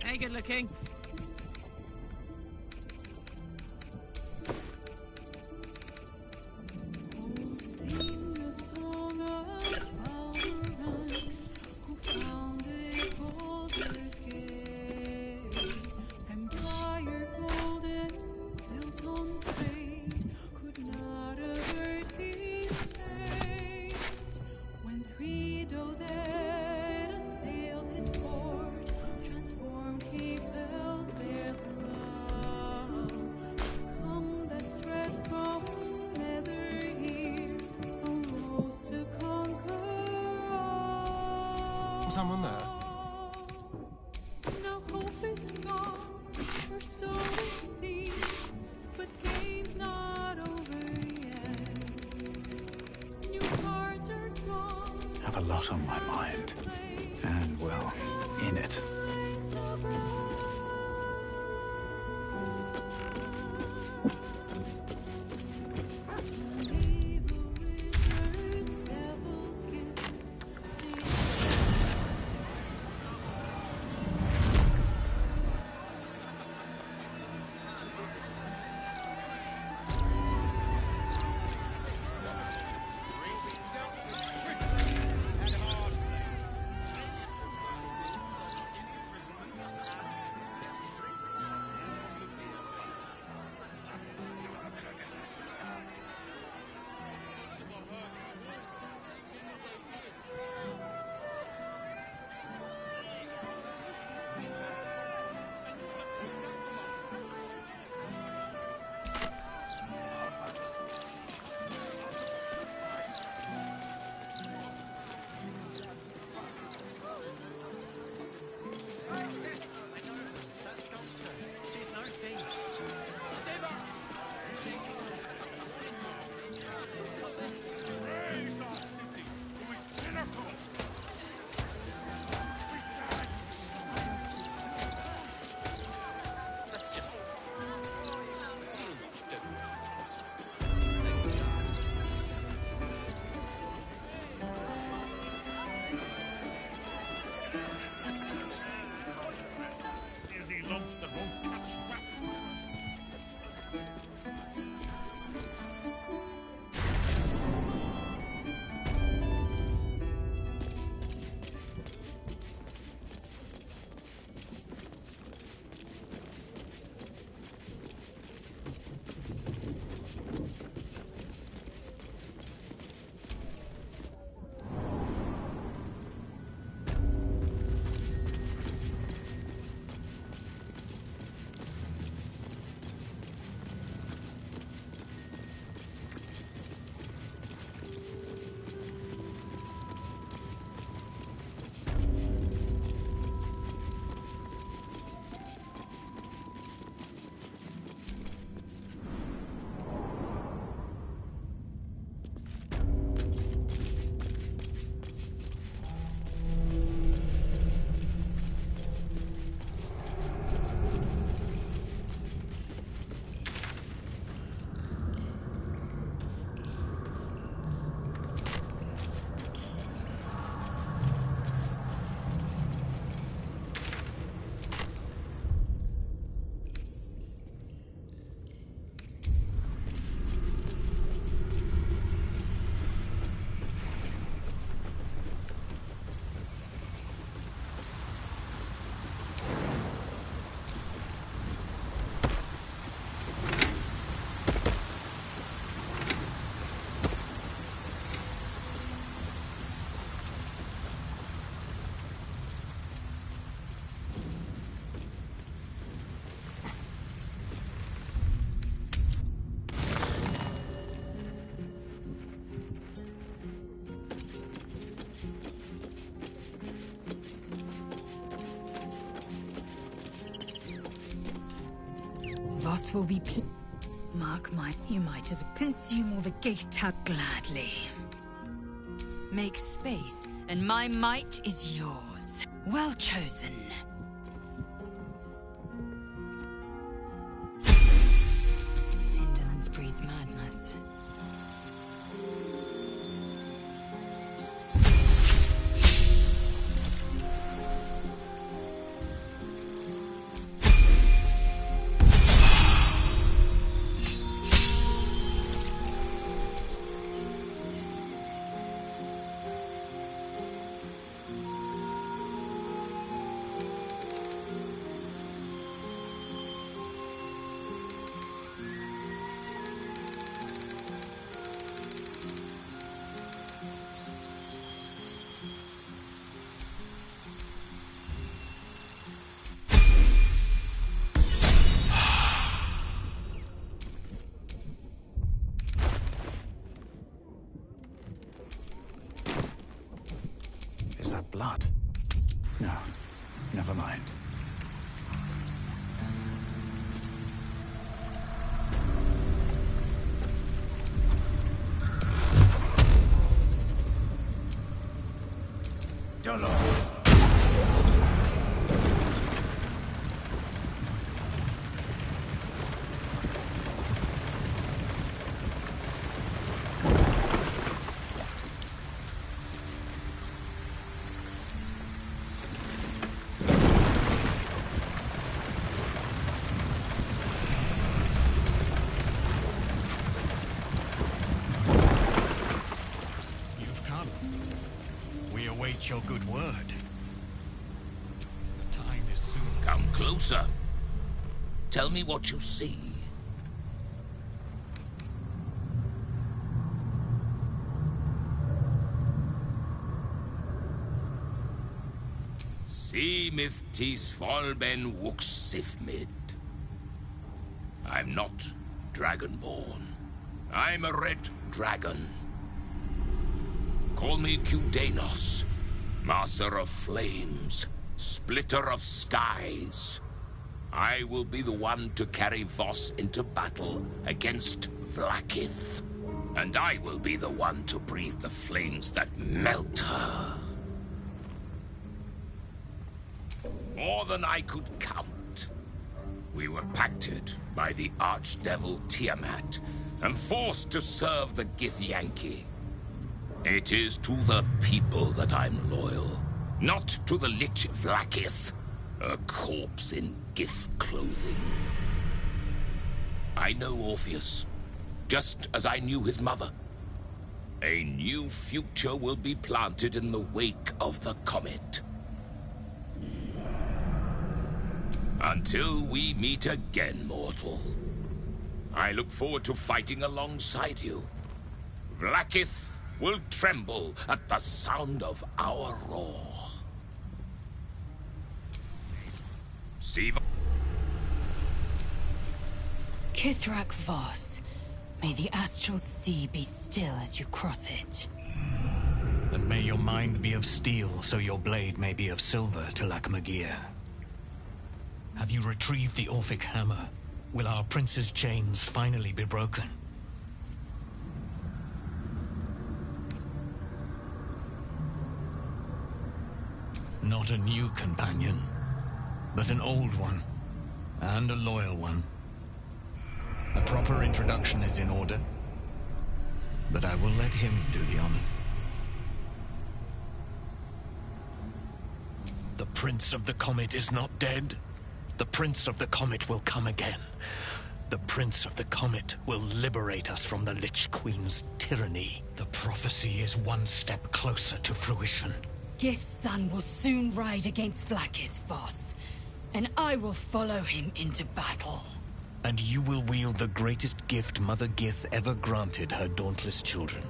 Take it, King. Someone there? No hope is gone, or so it seems, but game's not over yet. New cards are drawn. Have a lot on my mind, and well, in it. Voss will be Mark my... You might as consume all the Gaeta gladly. Make space, and my might is yours. Well chosen. Indolence breeds madness. await your good word. The time is soon. Come closer. Tell me what you see. See myth tis Volben Wux Sifmid. I'm not Dragonborn. I'm a red dragon. Call me Kudanos, Master of Flames, Splitter of Skies. I will be the one to carry Voss into battle against Vlaakith. And I will be the one to breathe the flames that melt her. More than I could count. We were pacted by the archdevil Tiamat and forced to serve the Githyanki. It is to the people that I'm loyal, not to the Lich Vlaakith, a corpse in Gith clothing. I know Orpheus, just as I knew his mother. A new future will be planted in the wake of the comet. Until we meet again, mortal. I look forward to fighting alongside you. Vlaakith will tremble at the sound of our roar. See? Kithrak Voss, may the astral sea be still as you cross it. And may your mind be of steel, so your blade may be of silver, Tilak Magir. Have you retrieved the Orphic hammer? Will our prince's chains finally be broken? Not a new companion, but an old one, and a loyal one. A proper introduction is in order, but I will let him do the honors. The Prince of the Comet is not dead. The Prince of the Comet will come again. The Prince of the Comet will liberate us from the Lich Queen's tyranny. The prophecy is one step closer to fruition. Gith's son will soon ride against Vlaakith, Voss, and I will follow him into battle. And you will wield the greatest gift Mother Gith ever granted her dauntless children.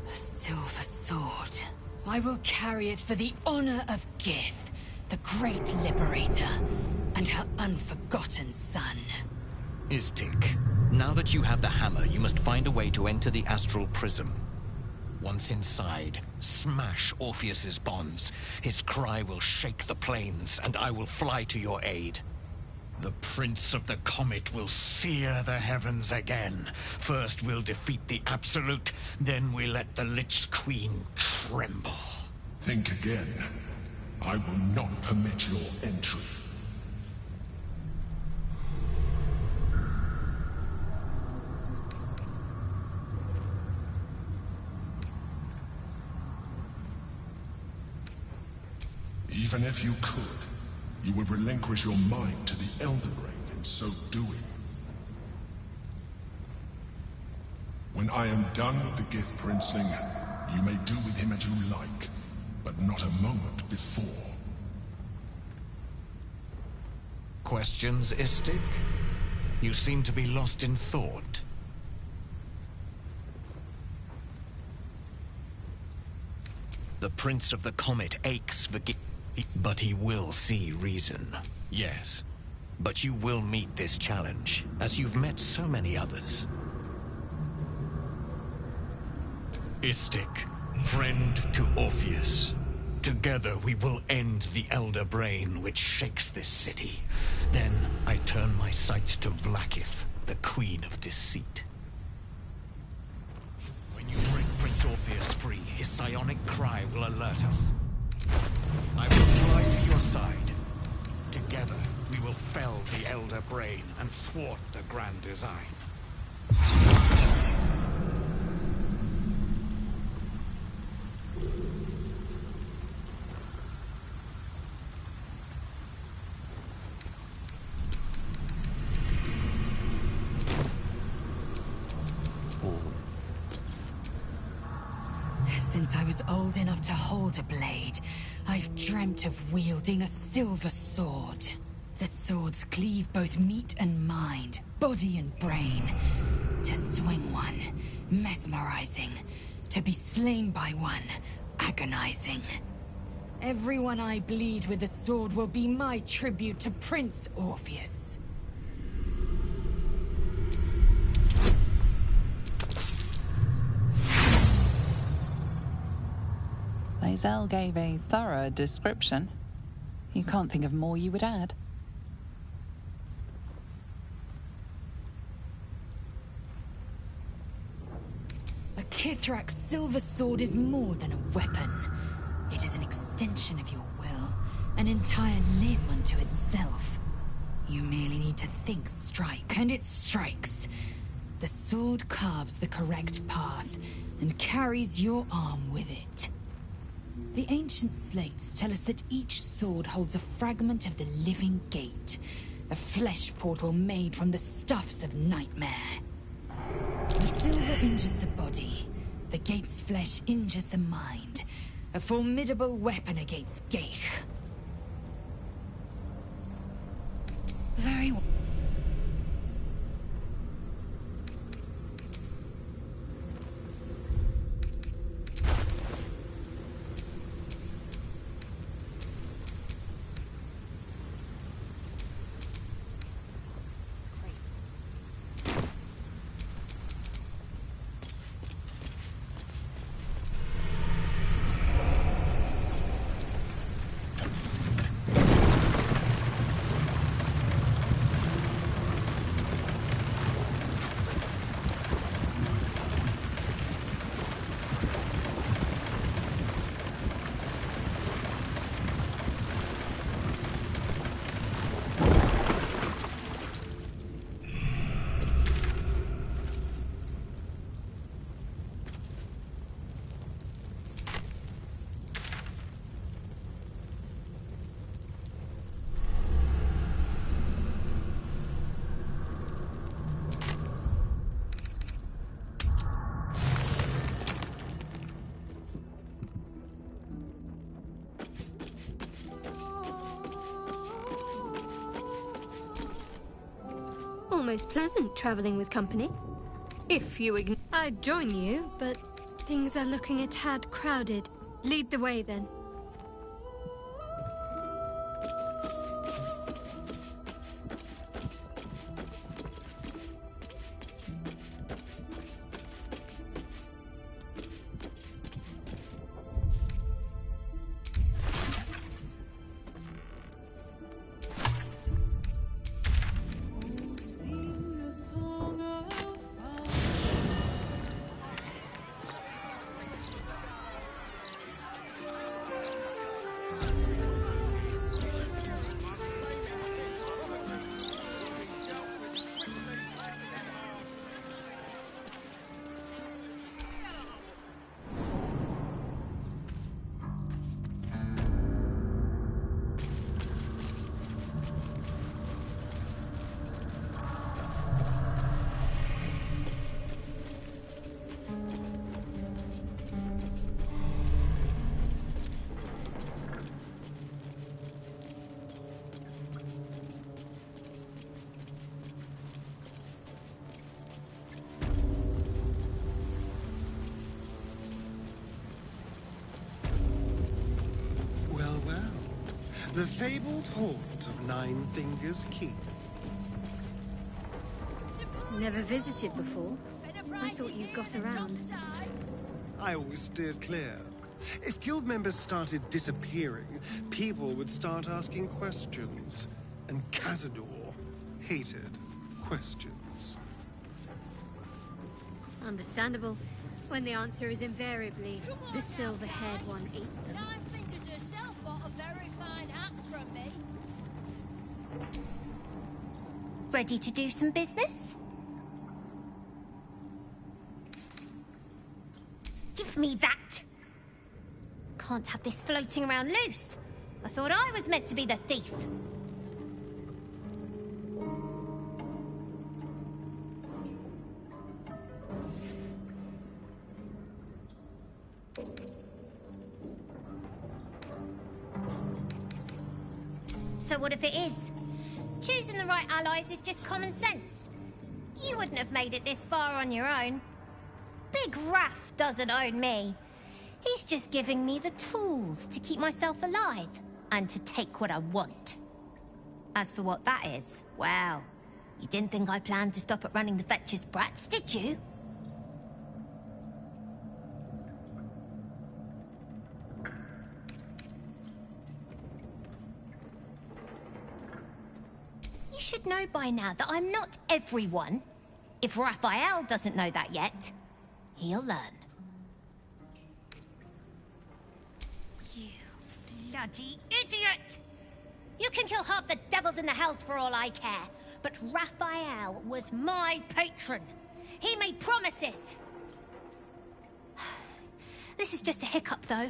A silver sword. I will carry it for the honor of Gith, the great liberator, and her unforgotten son. Istik, now that you have the hammer, you must find a way to enter the astral prism. Once inside, smash Orpheus's bonds. His cry will shake the plains, and I will fly to your aid. The Prince of the Comet will sear the heavens again. First we'll defeat the Absolute, then we let the Lich Queen tremble. Think again. I will not permit your entry. Even if you could, you would relinquish your mind to the Elder Brain in so doing. When I am done with the Gith Princeling, you may do with him as you like, but not a moment before. Questions, Istik? You seem to be lost in thought. The Prince of the Comet aches for but he will see reason. Yes. But you will meet this challenge, as you've met so many others. Istik, friend to Orpheus. Together we will end the Elder Brain which shakes this city. Then I turn my sights to Vlaakith, the Queen of Deceit. When you break Prince Orpheus free, his psionic cry will alert us. I will fly to your side. Together, we will fell the Elder Brain and thwart the grand design. Since I was old enough to hold a blade, I've dreamt of wielding a silver sword. The swords cleave both meat and mind, body and brain. To swing one, mesmerizing. To be slain by one, agonizing. Everyone I bleed with the sword will be my tribute to Prince Orpheus. Lae'zel gave a thorough description. You can't think of more you would add. A Kithrak's silver sword is more than a weapon. It is an extension of your will, an entire limb unto itself. You merely need to think strike, and it strikes. The sword carves the correct path, and carries your arm with it. The ancient slates tell us that each sword holds a fragment of the living gate, a flesh portal made from the stuffs of nightmare. The silver injures the body, the gate's flesh injures the mind. A formidable weapon against Gaeth. Very well. Almost pleasant traveling with company. If you ignore... I'd join you, but things are looking a tad crowded. Lead the way, then. The fabled haunt of Nine Fingers Keep. Never visited before. I thought you got around. I always steered clear. If guild members started disappearing, people would start asking questions. And Cazador hated questions. Understandable, when the answer is invariably the silver-haired one ate them. Nine Fingers herself got a very fine hat from me. Ready to do some business? Give me that! Can't have this floating around loose. I thought I was meant to be the thief. So what if it is? Choosing the right allies is just common sense. You wouldn't have made it this far on your own. Big Raff doesn't own me. He's just giving me the tools to keep myself alive and to take what I want. As for what that is, well, you didn't think I planned to stop at running the Fetcher's brats, did you? You should know by now that I'm not everyone. If Raphael doesn't know that yet, he'll learn. You bloody idiot! You can kill half the devils in the hells for all I care, but Raphael was my patron. He made promises. This is just a hiccup, though.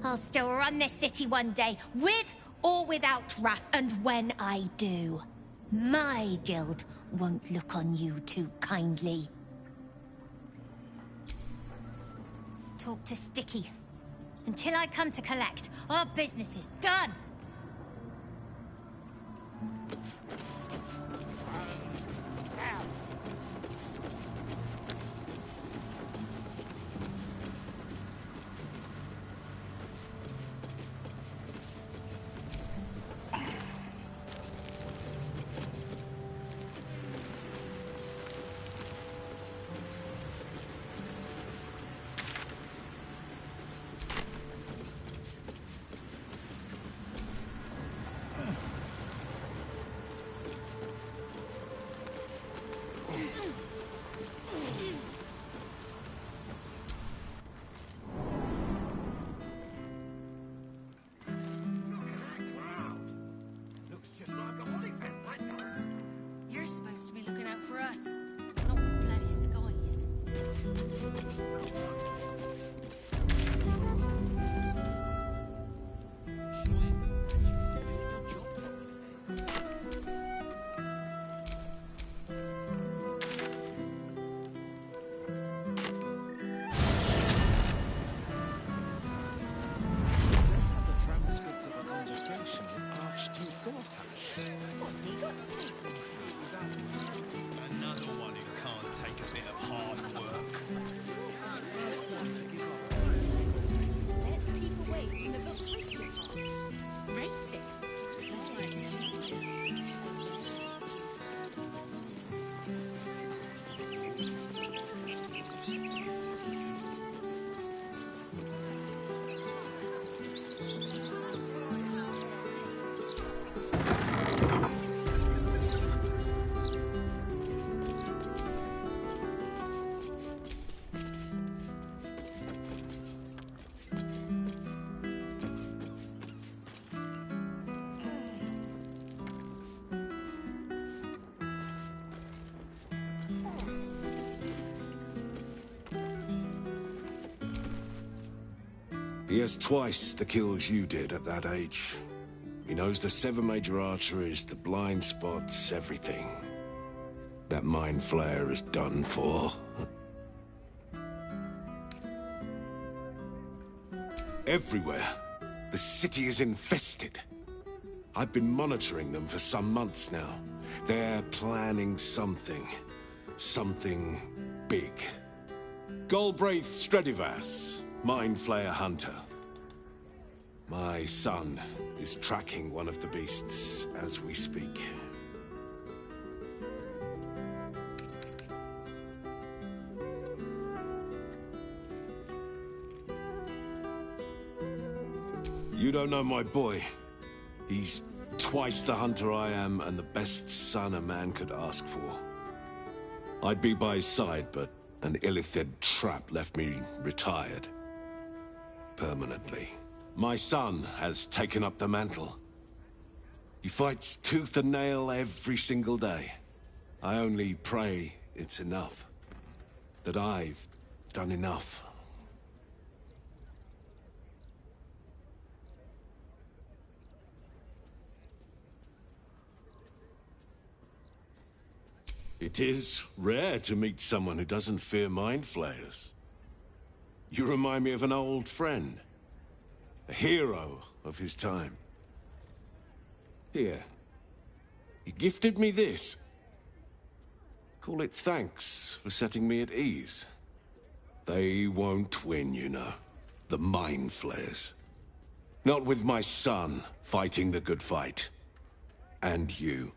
I'll still run this city one day, with or without Raff, and when I do, my guild won't look on you too kindly. Talk to Sticky. Until I come to collect, our business is done. He has twice the kills you did at that age. He knows the 7 major arteries, the blind spots, everything. That mind flayer is done for. Everywhere. The city is infested. I've been monitoring them for some months now. They're planning something. Something big. Galbraith Stredivas, Mind Flayer Hunter. My son is tracking one of the beasts as we speak. You don't know my boy. He's twice the hunter I am and the best son a man could ask for. I'd be by his side, but an Illithid trap left me retired. Permanently. My son has taken up the mantle. He fights tooth and nail every single day. I only pray it's enough. That I've done enough. It is rare to meet someone who doesn't fear mind flayers. You remind me of an old friend. A hero of his time. Here. You gifted me this. Call it thanks for setting me at ease. They won't win, you know. The Mind Flayers. Not with my son fighting the good fight. And you.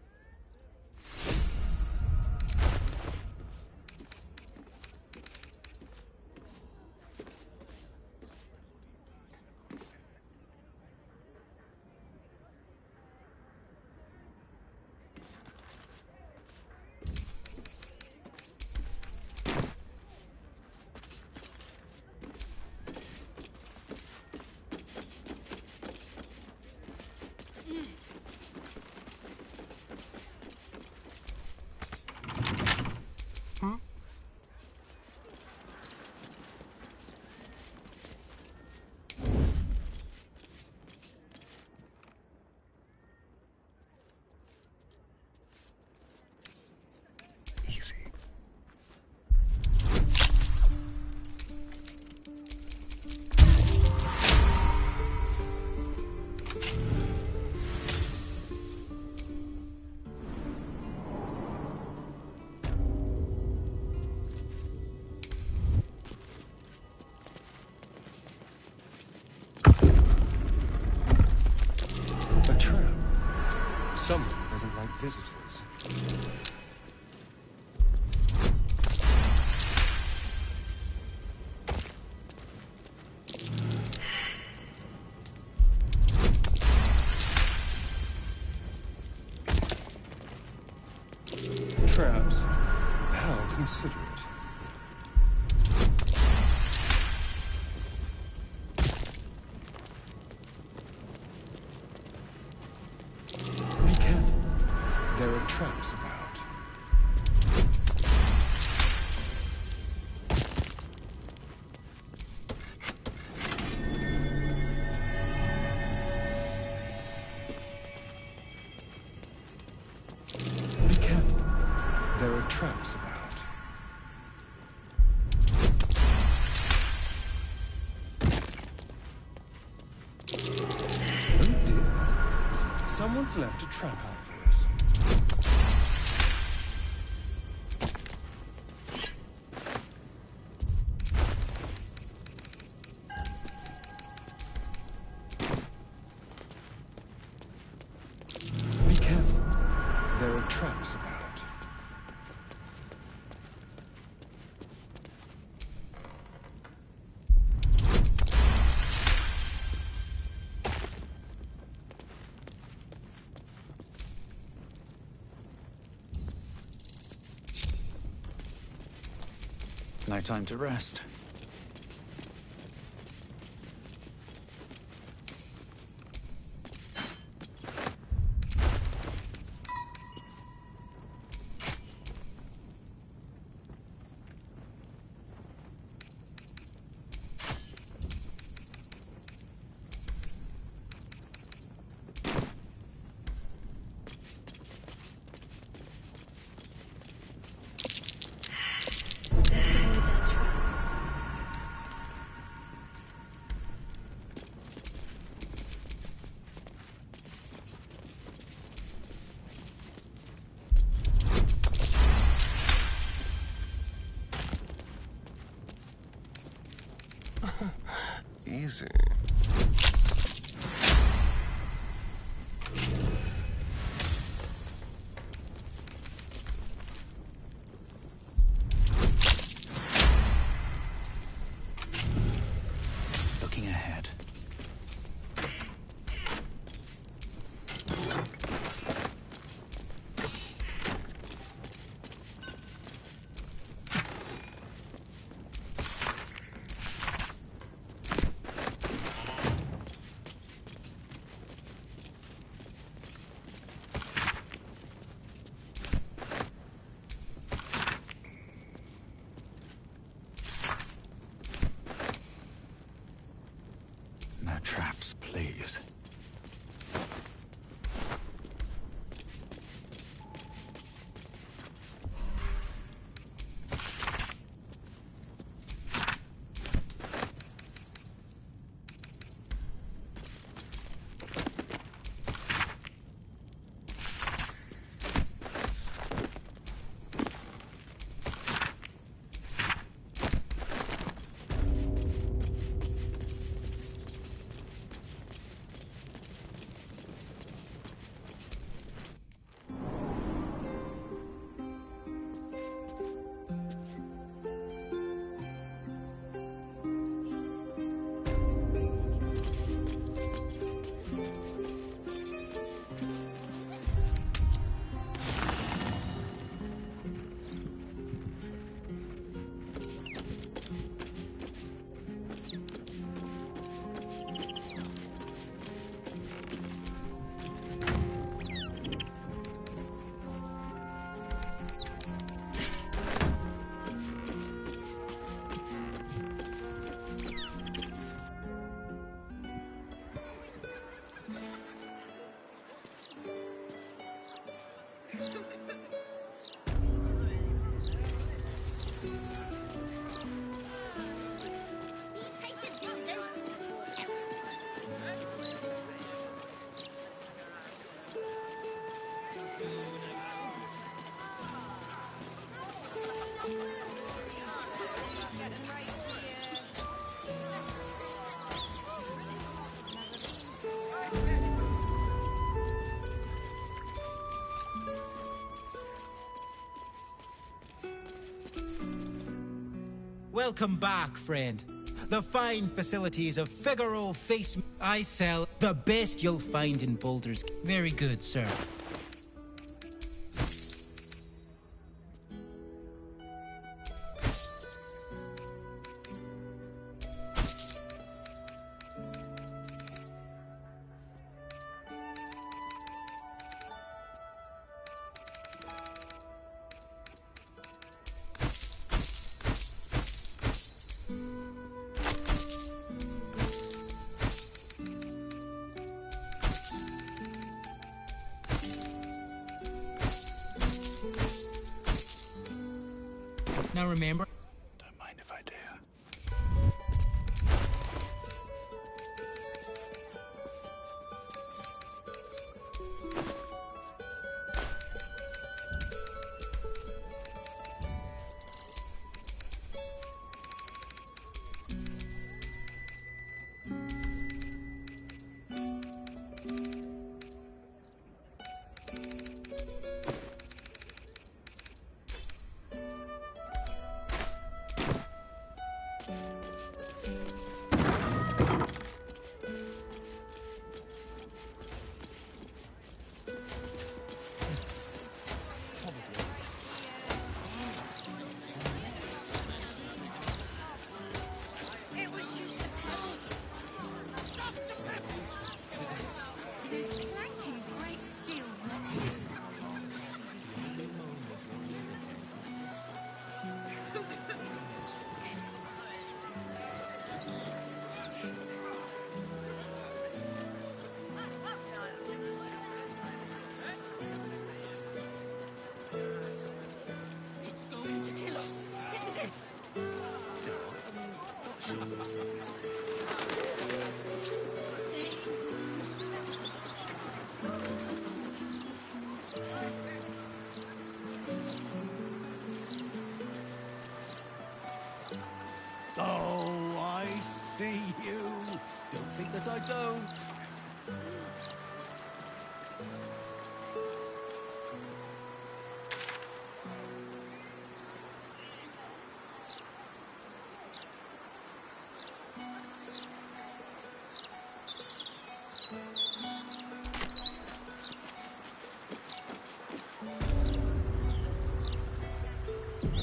Someone doesn't like visitors. Traps? How considerate. There are traps about. Be careful. There are traps about. Oh dear. Someone's left a trap out for us. Be careful. There are traps about. No time to rest. Easy. Looking ahead. Welcome back, friend. The fine facilities of Figaro Face... I sell the best you'll find in Baldur's... Very good, sir. Now remember... Don't mind if I do. Oh, I see you. Don't think that I don't.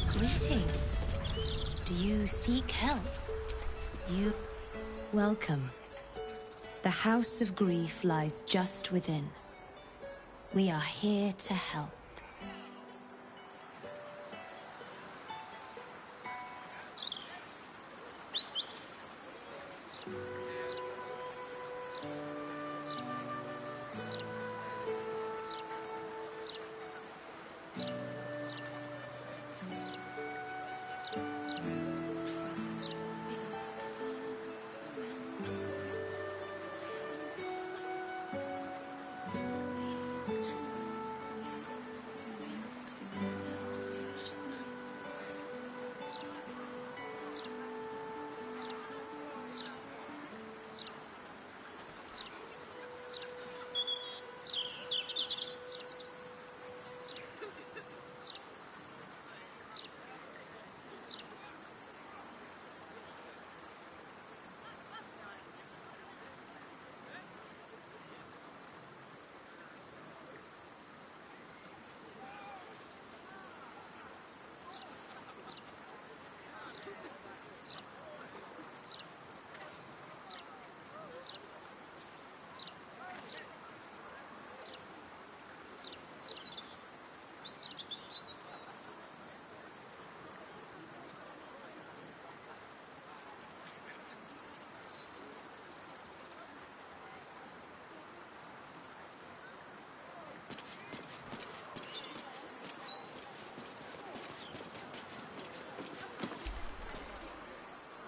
Greetings. Do you seek help? You... Welcome. The House of Grief lies just within. We are here to help.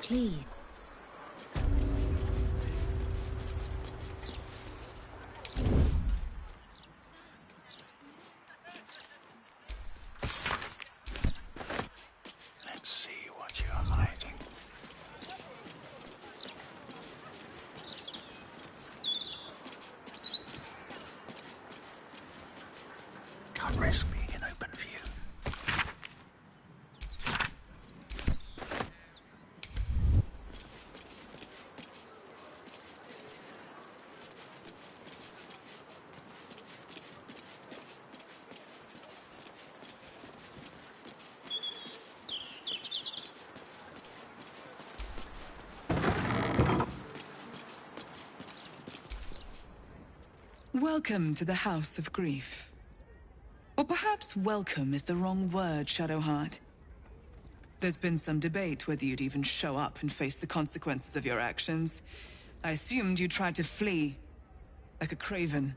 Please. Let's see what you're hiding. Can't risk being in open view. Welcome to the House of Grief. Or perhaps welcome is the wrong word, Shadowheart. There's been some debate whether you'd even show up and face the consequences of your actions. I assumed you tried to flee, like a craven.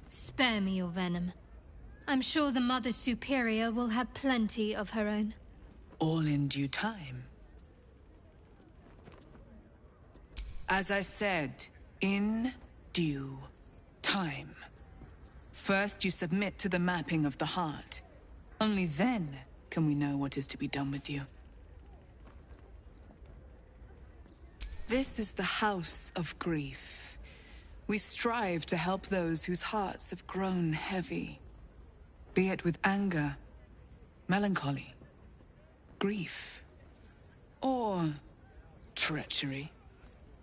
Spare me your venom. I'm sure the Mother Superior will have plenty of her own. All in due time. As I said, in due time. First, you submit to the mapping of the heart. Only then can we know what is to be done with you. This is the House of Grief. We strive to help those whose hearts have grown heavy. Be it with anger, melancholy, grief, or treachery.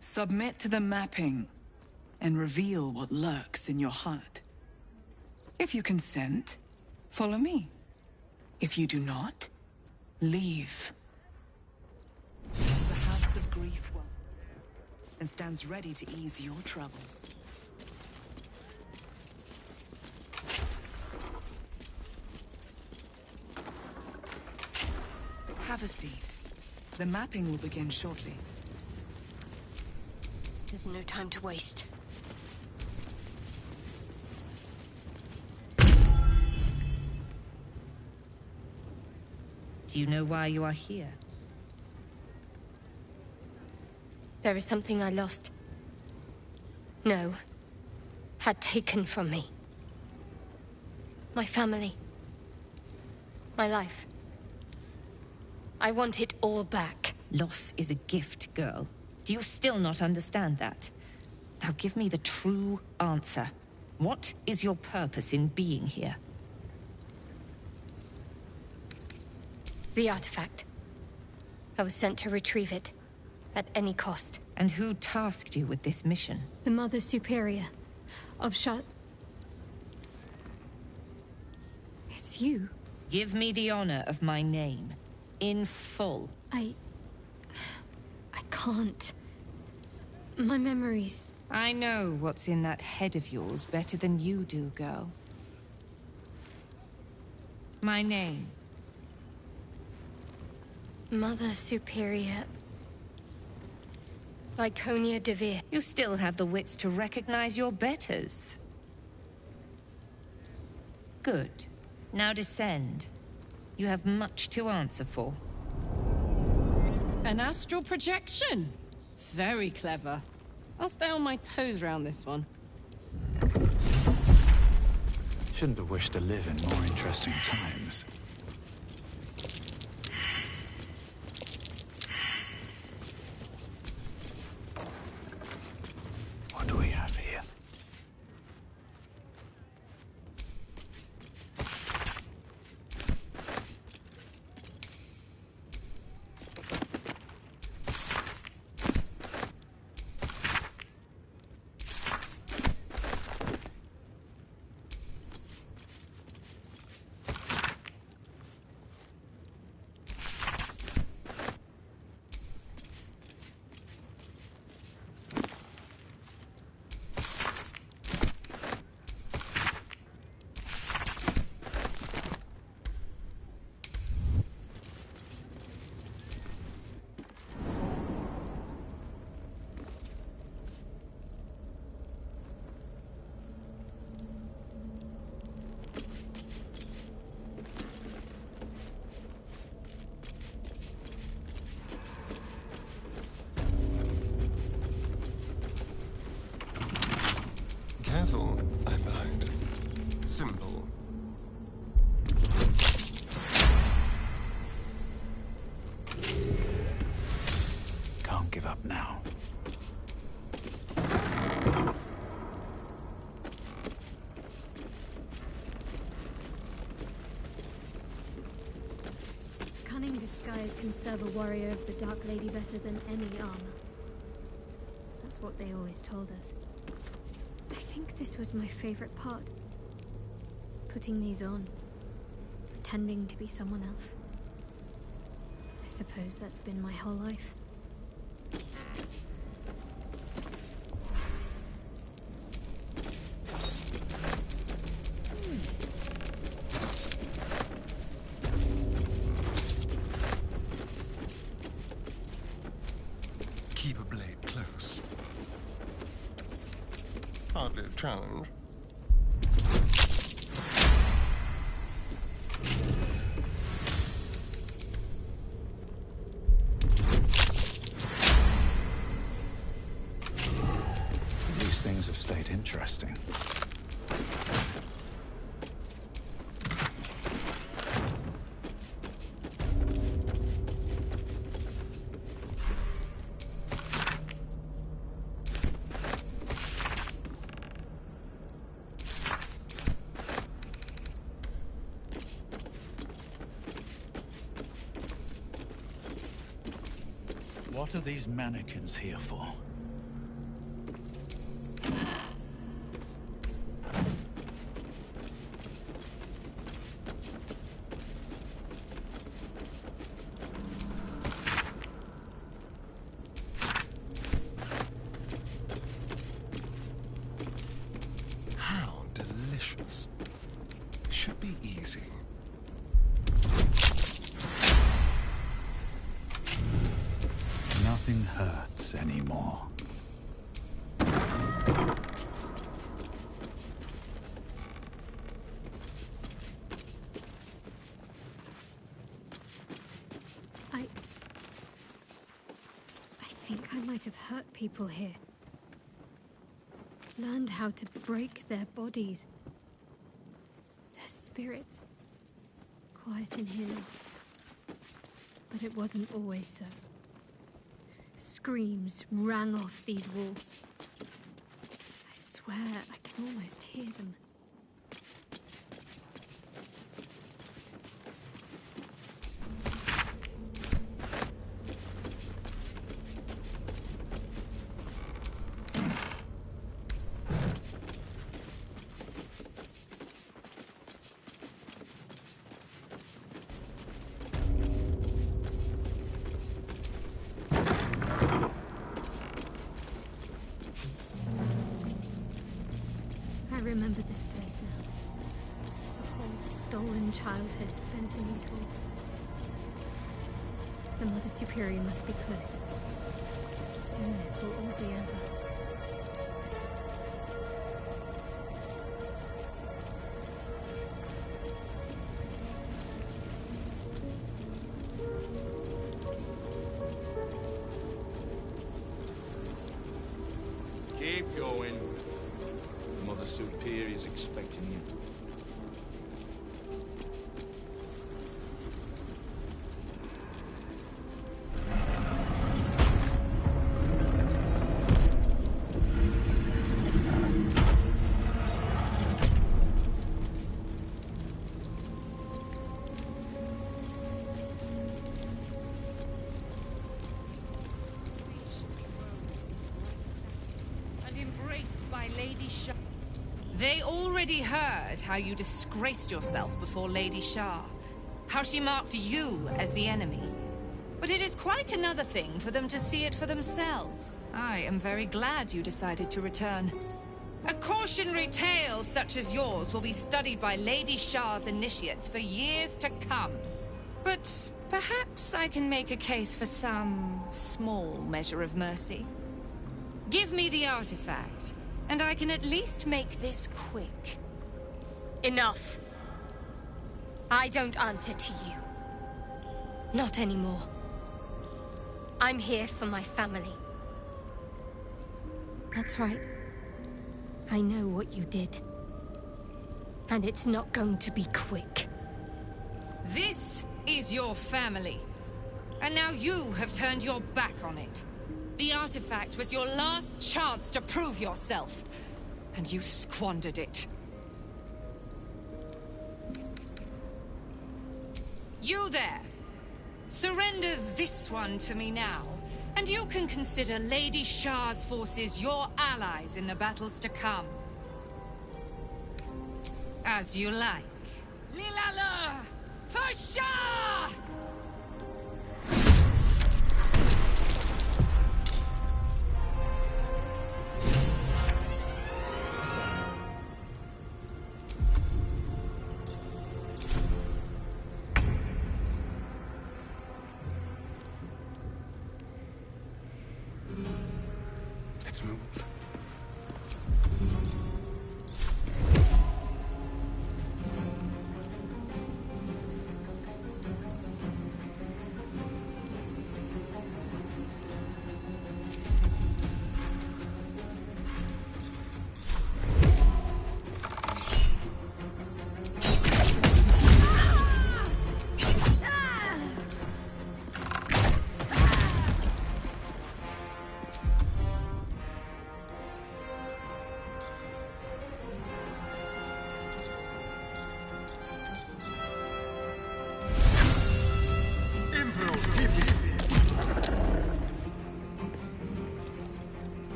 Submit to the mapping and reveal what lurks in your heart. If you consent, follow me. If you do not, leave. The House of Grief and stands ready to ease your troubles. Have a seat. The mapping will begin shortly. There's no time to waste. Do you know why you are here? There is something I lost. No. Had taken from me. My family. My life. I want it all back. Loss is a gift, girl. Do you still not understand that? Now give me the true answer. What is your purpose in being here? The artifact. I was sent to retrieve it. At any cost. And who tasked you with this mission? The Mother Superior of It's you. Give me the honor of my name. In full. I can't. My memories... I know what's in that head of yours better than you do, girl. My name. Mother Superior... Lyconia Devere. You still have the wits to recognize your betters. Good. Now descend. You have much to answer for. An astral projection? Very clever. I'll stay on my toes around this one. Shouldn't have wished to live in more interesting times. What do we have here? disguise can serve a warrior of the Dark Lady better than any armor. That's what they always told us. I think this was my favorite part. Putting these on. Pretending to be someone else. I suppose that's been my whole life. Keep a blade close. Hardly a challenge. These things have stayed interesting. What are these mannequins here for? How delicious. Should be easy. Nothing hurts anymore. I think I might have hurt people here. Learned how to break their bodies. Their spirits. Quiet in here now. But it wasn't always so. Screams rang off these walls. I swear I can almost hear them. I remember this place now. A whole stolen childhood spent in these halls. The Mother Superior must be close. Soon this will all be over. Keep going. Mother Superior is expecting you. And embraced by Lady Shah. They already heard how you disgraced yourself before Lady Shah. How she marked you as the enemy. But it is quite another thing for them to see it for themselves. I am very glad you decided to return. A cautionary tale such as yours will be studied by Lady Shah's initiates for years to come. But perhaps I can make a case for some small measure of mercy. Give me the artifact, and I can at least make this quick. Enough. I don't answer to you. Not anymore. I'm here for my family. That's right. I know what you did. And it's not going to be quick. This is your family. And now you have turned your back on it. The artifact was your last chance to prove yourself. And you squandered it. You there! Surrender this one to me now, and you can consider Lady Shah's forces your allies in the battles to come. As you like. Lilala! For Shah! Let's move.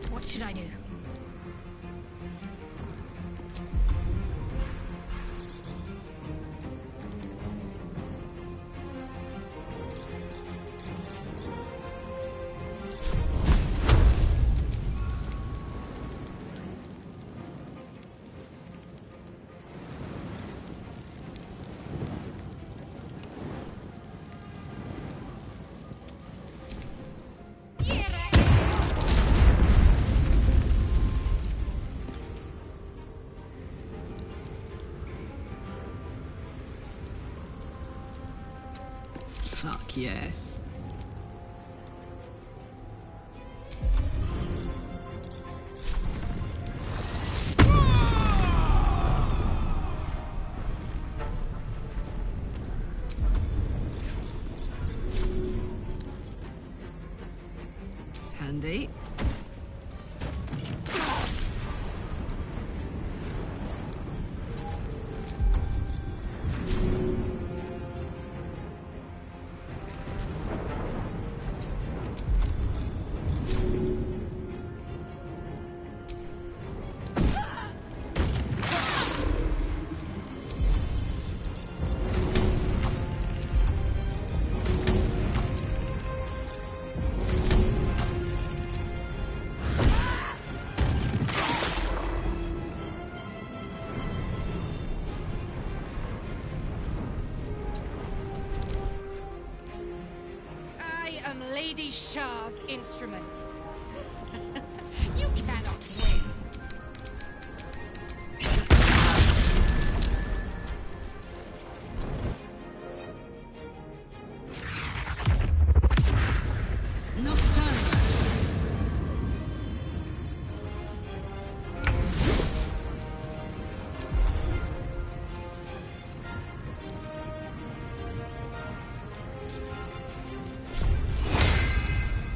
What should I do? Fuck yes. Handy. Lady Shah's instrument. You cannot win.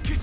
Get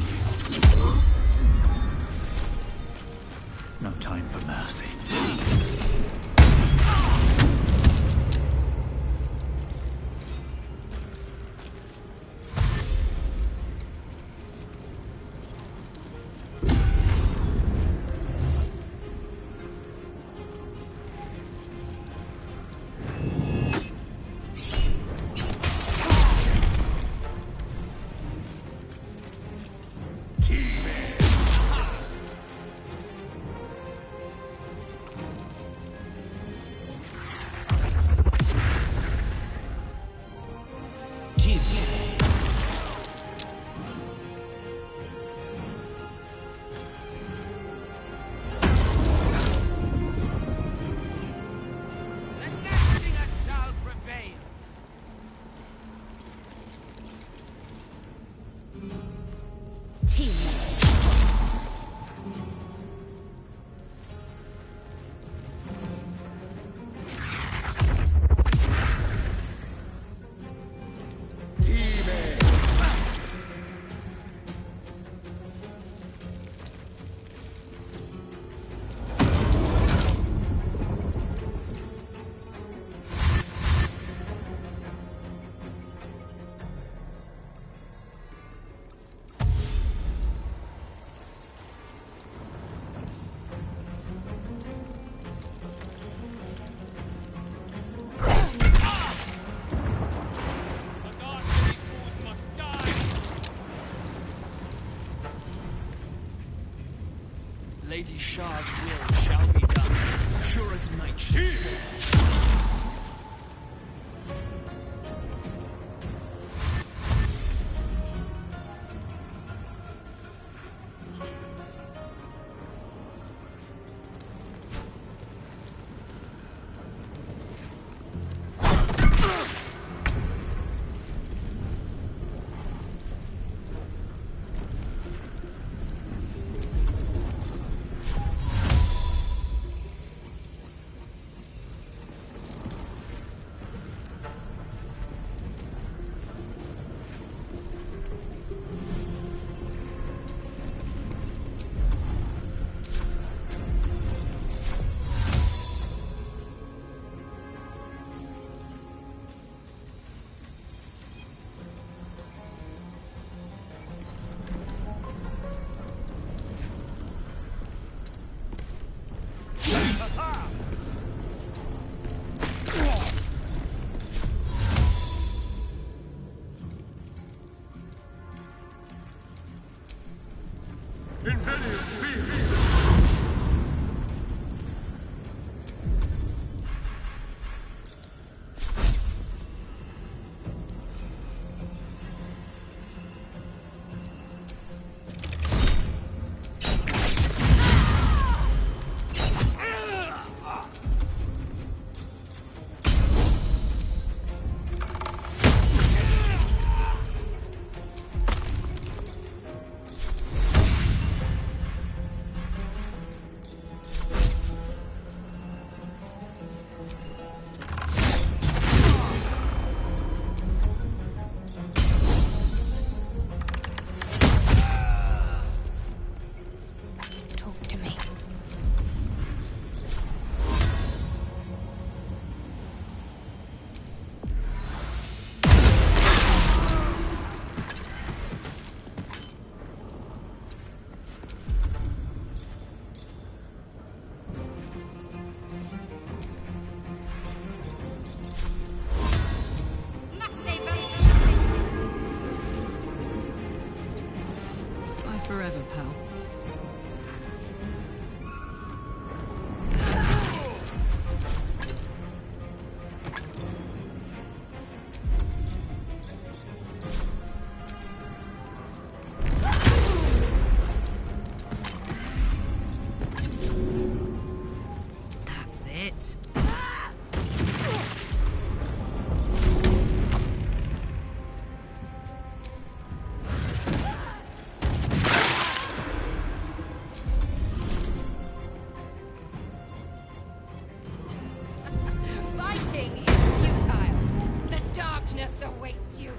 Lady Shah's will shall be done, sure as night shall fall. Forever, pal. That's it. Fighting is futile. The darkness awaits you.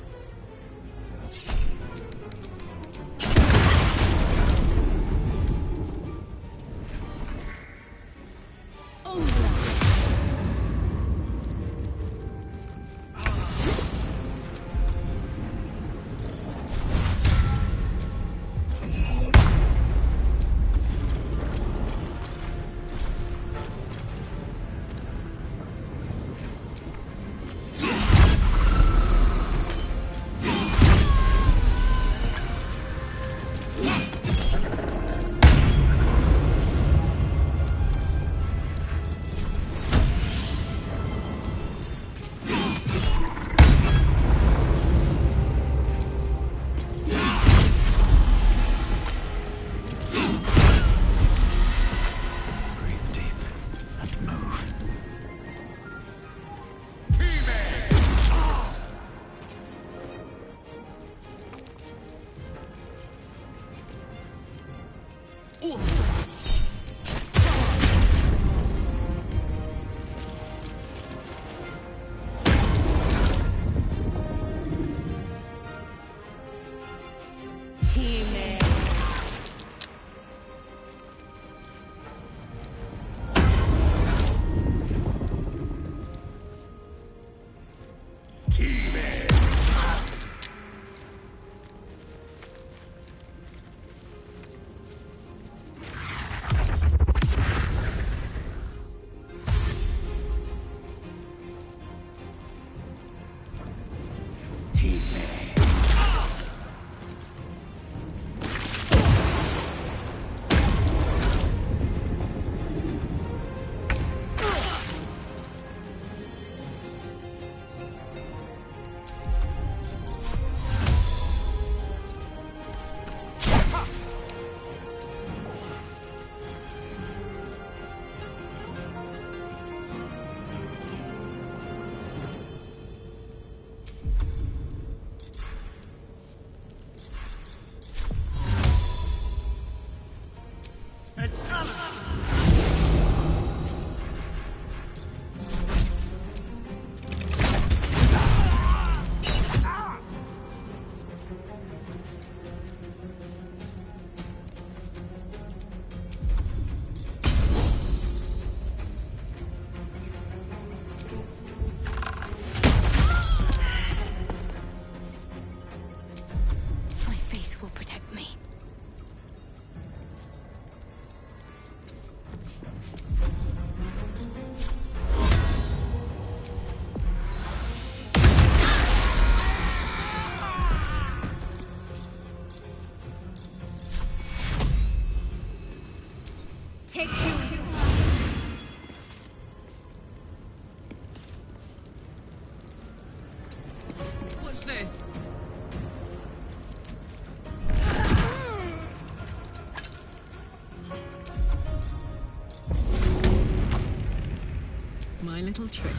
Watch this! My little trick.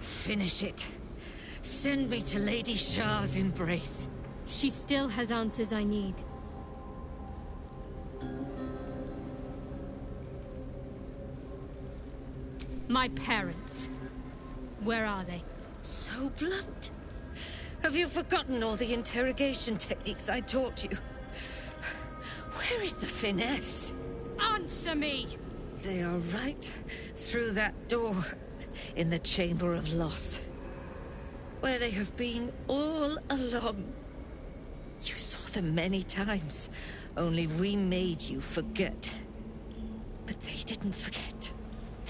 Finish it. Send me to Lady Shah's embrace. She still has answers I need. My parents. Where are they? So blunt. Have you forgotten all the interrogation techniques I taught you? Where is the finesse? Answer me! They are right through that door in the Chamber of Loss, where they have been all along. You saw them many times, only we made you forget. But they didn't forget.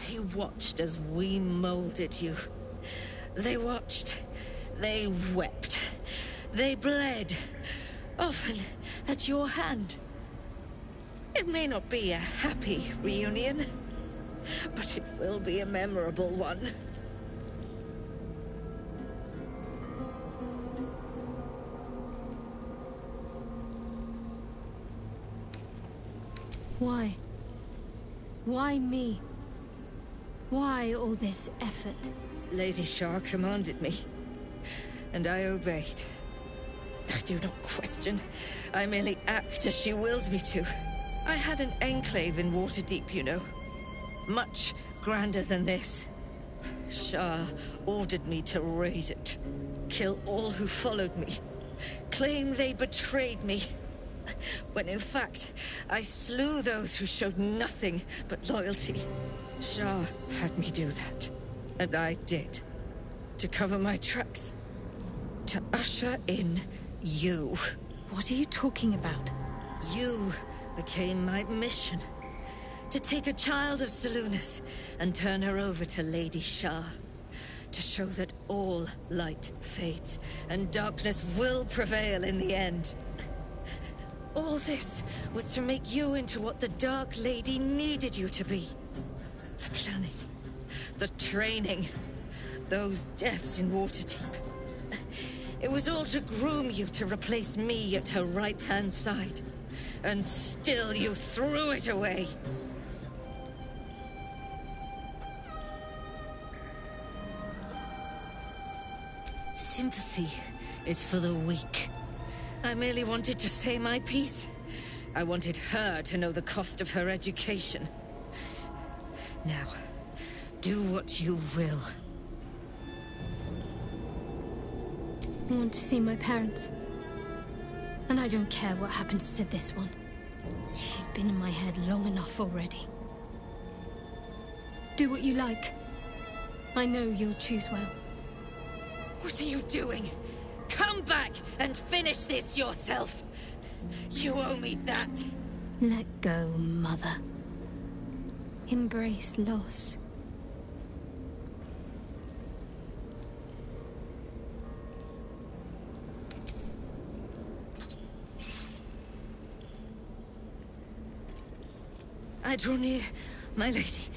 They watched as we molded you. They watched. They wept. They bled. Often at your hand. It may not be a happy reunion, but it will be a memorable one. Why? Why me? Why all this effort? Lady Shah commanded me, and I obeyed. I do not question. I merely act as she wills me to. I had an enclave in Waterdeep, you know. Much grander than this. Shah ordered me to raise it. Kill all who followed me. Claim they betrayed me. When in fact, I slew those who showed nothing but loyalty. Shah had me do that. And I did. To cover my tracks. To usher in you. What are you talking about? You became my mission. To take a child of Selûne's and turn her over to Lady Shah. To show that all light fades and darkness will prevail in the end. All this was to make you into what the Dark Lady needed you to be. The planning, the training, those deaths in Waterdeep. It was all to groom you to replace me at her right-hand side. And still you threw it away. Sympathy is for the weak. I merely wanted to say my piece. I wanted her to know the cost of her education. Now, do what you will. I want to see my parents. And I don't care what happens to this one. She's been in my head long enough already. Do what you like. I know you'll choose well. What are you doing? Come back and finish this yourself. You owe me that. Let go, Mother. Embrace loss. I draw near, my lady.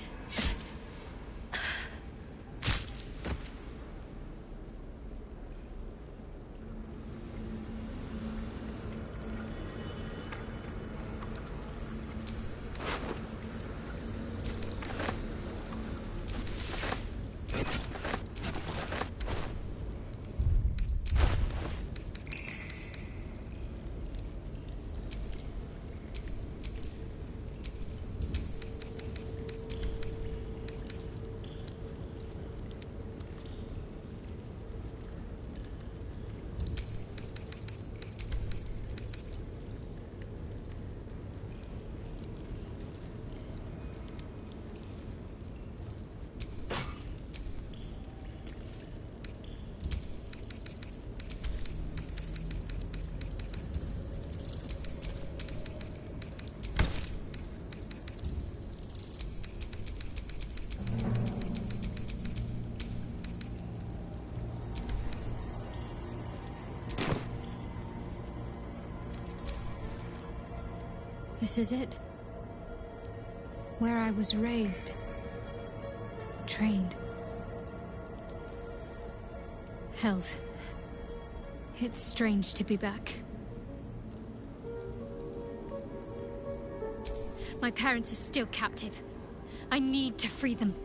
This is it. Where I was raised. Trained. Held. It's strange to be back. My parents are still captive. I need to free them.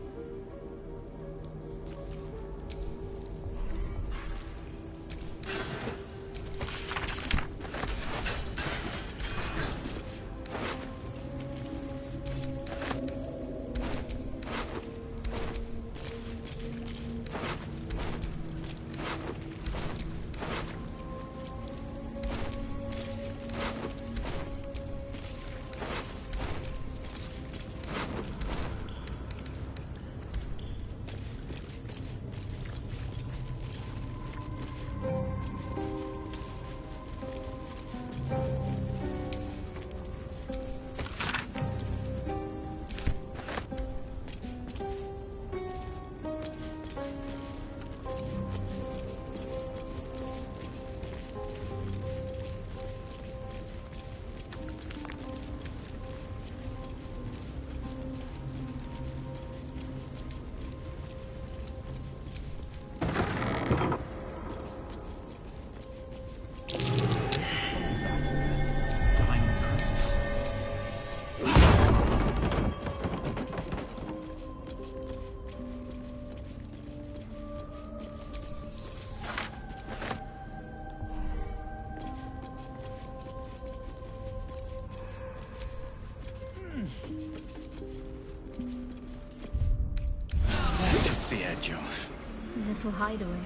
Little hideaway.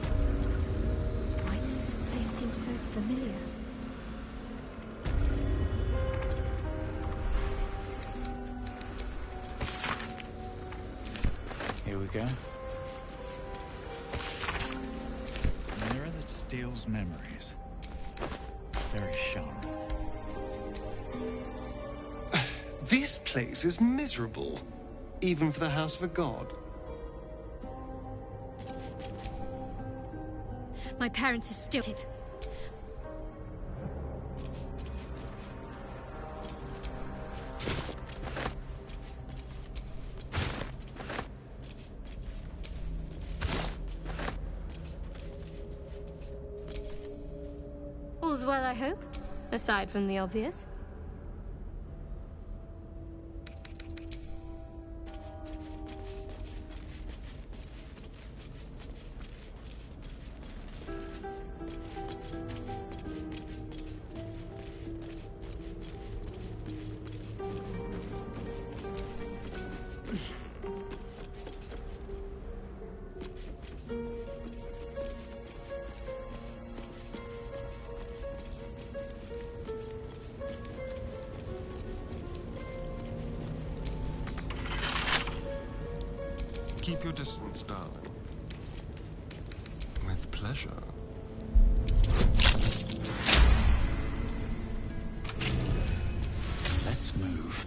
Why does this place seem so familiar? Here we go. A mirror that steals memories. Very sharp. This place is miserable. Even for the house of a god. My parents are still captive. All's well, I hope, aside from the obvious. Keep your distance, darling. With pleasure. Let's move.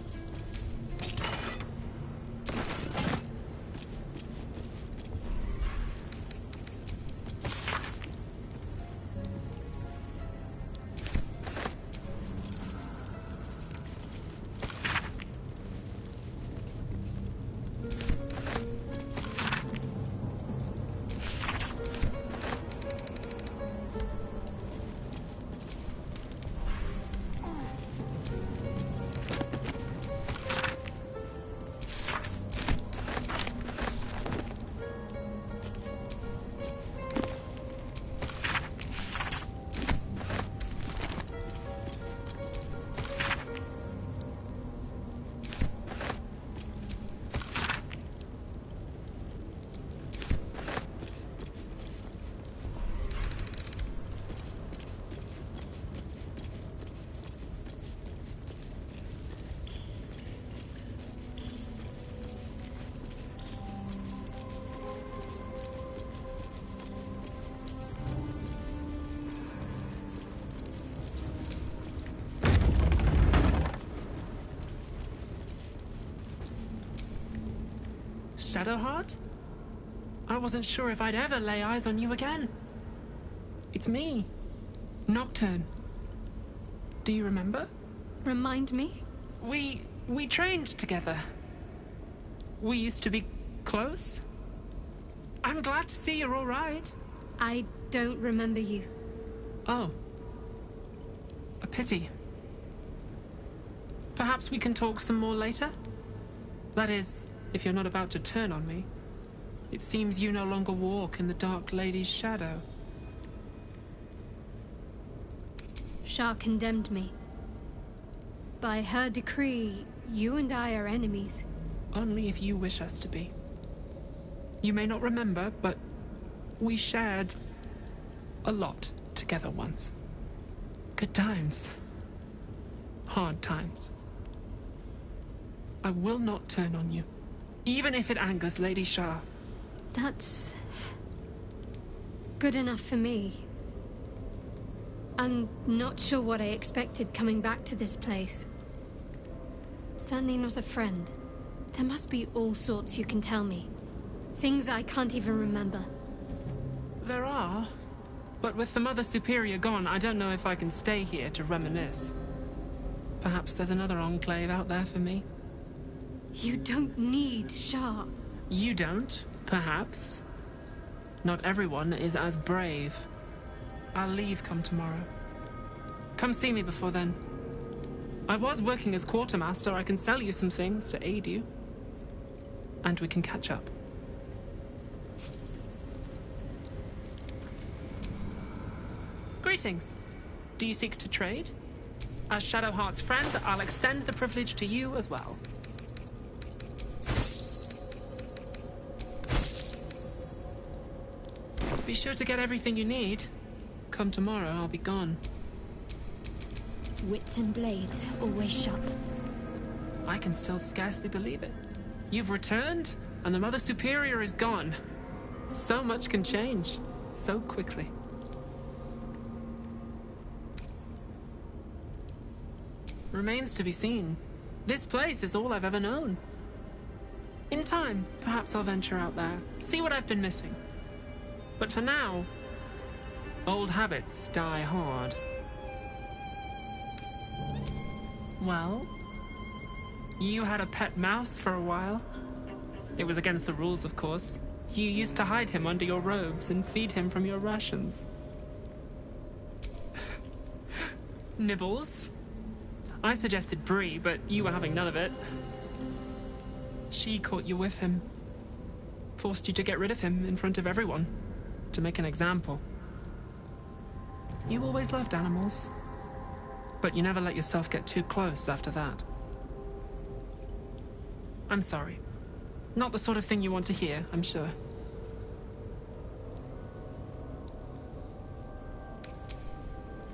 Shadowheart? I wasn't sure if I'd ever lay eyes on you again. It's me, Nocturne. Do you remember? Remind me? We trained together. We used to be close. I'm glad to see you're all right. I don't remember you. Oh. A pity. Perhaps we can talk some more later? That is, if you're not about to turn on me. It seems you no longer walk in the Dark Lady's shadow. Shah condemned me. By her decree, you and I are enemies. Only if you wish us to be. You may not remember, but we shared a lot together once. Good times. Hard times. I will not turn on you, even if it angers Lady Shah. That's good enough for me. I'm not sure what I expected coming back to this place. Certainly not a friend. There must be all sorts you can tell me. Things I can't even remember. There are. But with the Mother Superior gone, I don't know if I can stay here to reminisce. Perhaps there's another enclave out there for me. You don't need Shah. You don't, perhaps. Not everyone is as brave. I'll leave come tomorrow. Come see me before then. I was working as quartermaster. I can sell you some things to aid you. And we can catch up. Greetings. Do you seek to trade? As Shadowheart's friend, I'll extend the privilege to you as well. Be sure to get everything you need. Come tomorrow, I'll be gone. Wits and blades, always sharp. I can still scarcely believe it. You've returned, and the Mother Superior is gone. So much can change, so quickly. Remains to be seen. This place is all I've ever known. In time, perhaps I'll venture out there, see what I've been missing. But for now, old habits die hard. Well, you had a pet mouse for a while. It was against the rules, of course. You used to hide him under your robes and feed him from your rations. Nibbles. I suggested Bree, but you were having none of it. She caught you with him. Forced you to get rid of him in front of everyone. To make an example. You always loved animals. But you never let yourself get too close after that. I'm sorry. Not the sort of thing you want to hear, I'm sure.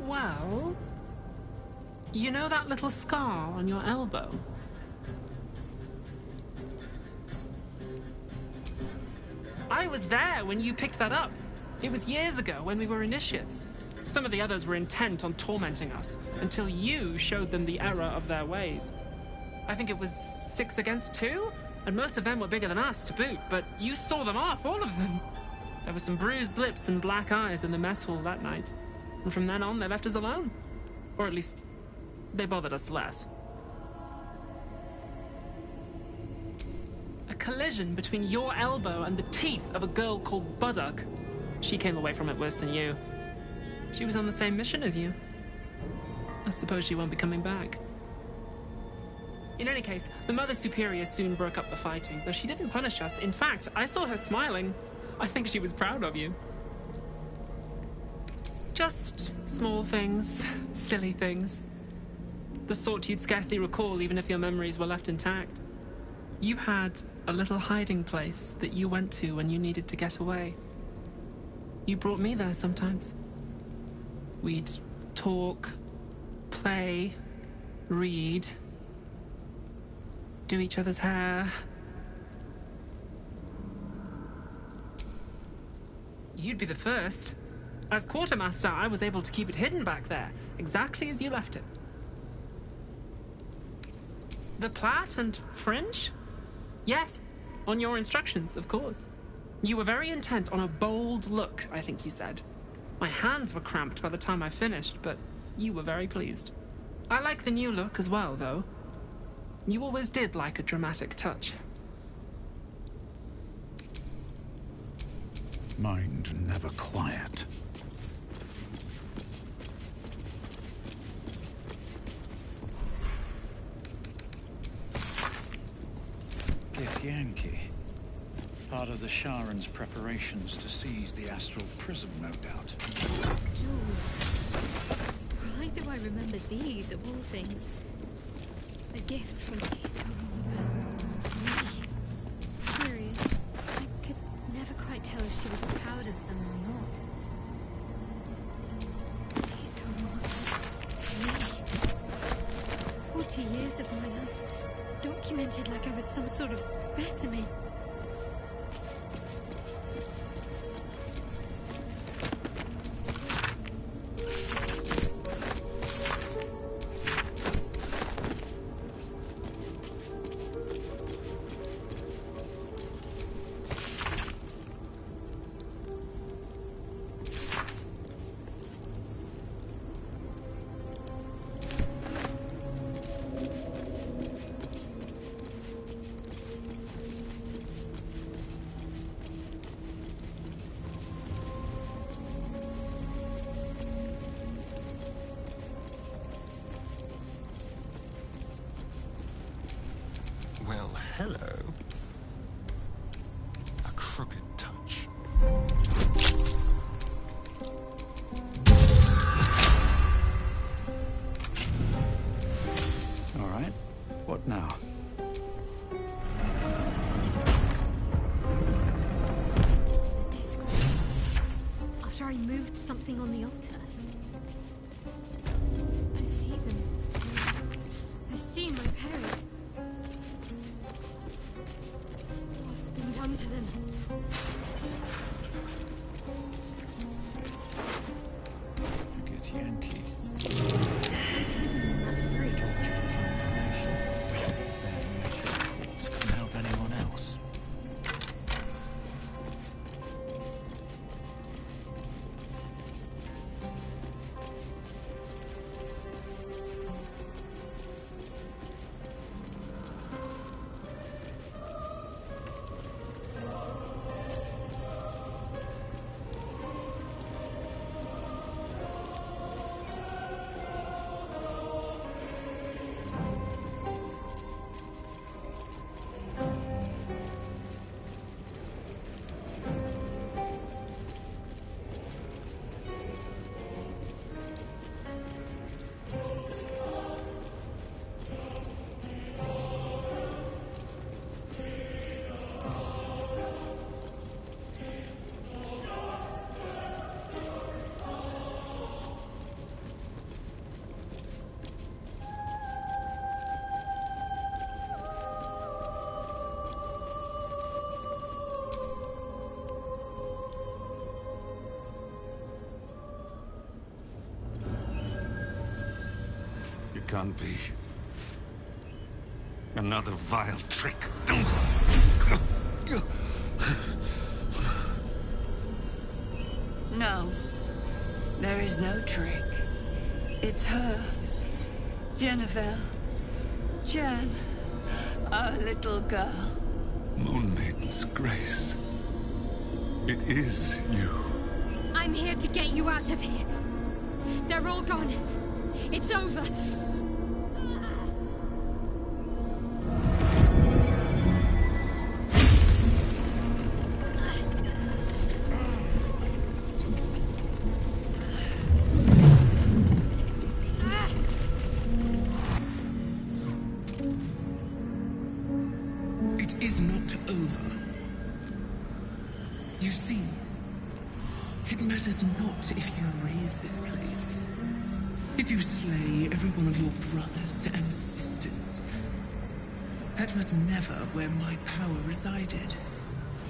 Well... You know that little scar on your elbow? I was there when you picked that up. It was years ago when we were initiates. Some of the others were intent on tormenting us, until you showed them the error of their ways. I think it was 6 against 2, and most of them were bigger than us to boot, but you saw them off, all of them. There were some bruised lips and black eyes in the mess hall that night, and from then on they left us alone. Or at least, they bothered us less. A collision between your elbow and the teeth of a girl called Buddock. She came away from it worse than you. She was on the same mission as you. I suppose she won't be coming back. In any case, the Mother Superior soon broke up the fighting, though she didn't punish us. In fact, I saw her smiling. I think she was proud of you. Just small things, silly things. The sort you'd scarcely recall even if your memories were left intact. You had a little hiding place that you went to when you needed to get away. You brought me there sometimes. We'd talk, play, read, do each other's hair. You'd be the first. As quartermaster, I was able to keep it hidden back there, exactly as you left it. The plait and fringe? Yes, on your instructions, of course. You were very intent on a bold look, I think you said. My hands were cramped by the time I finished, but you were very pleased. I like the new look as well, though. You always did like a dramatic touch. Mind never quiet. Githyanki. Part of the Sharan's preparations to seize the astral prism, no doubt. Jewels. Why do I remember these, of all things? A gift from Pesa. Curious. I could never quite tell if she was proud of them or not. These are me. 40 years of my life. Documented like I was some sort of specimen. Well, hello. A crooked touch. All right. What now? The disc. After I moved something on the altar. I see them. I see my parents. What's been done to them? Githyanki. Couldn't help anyone else. It can't be. Another vile trick. No. There is no trick. It's her. Jennifer. Jen. Our little girl. Moon Maiden's grace. It is you. I'm here to get you out of here. They're all gone. It's over. It is not over. You see, it matters not if you raise this place. If you slay every one of your brothers and sisters. That was never where my power resided.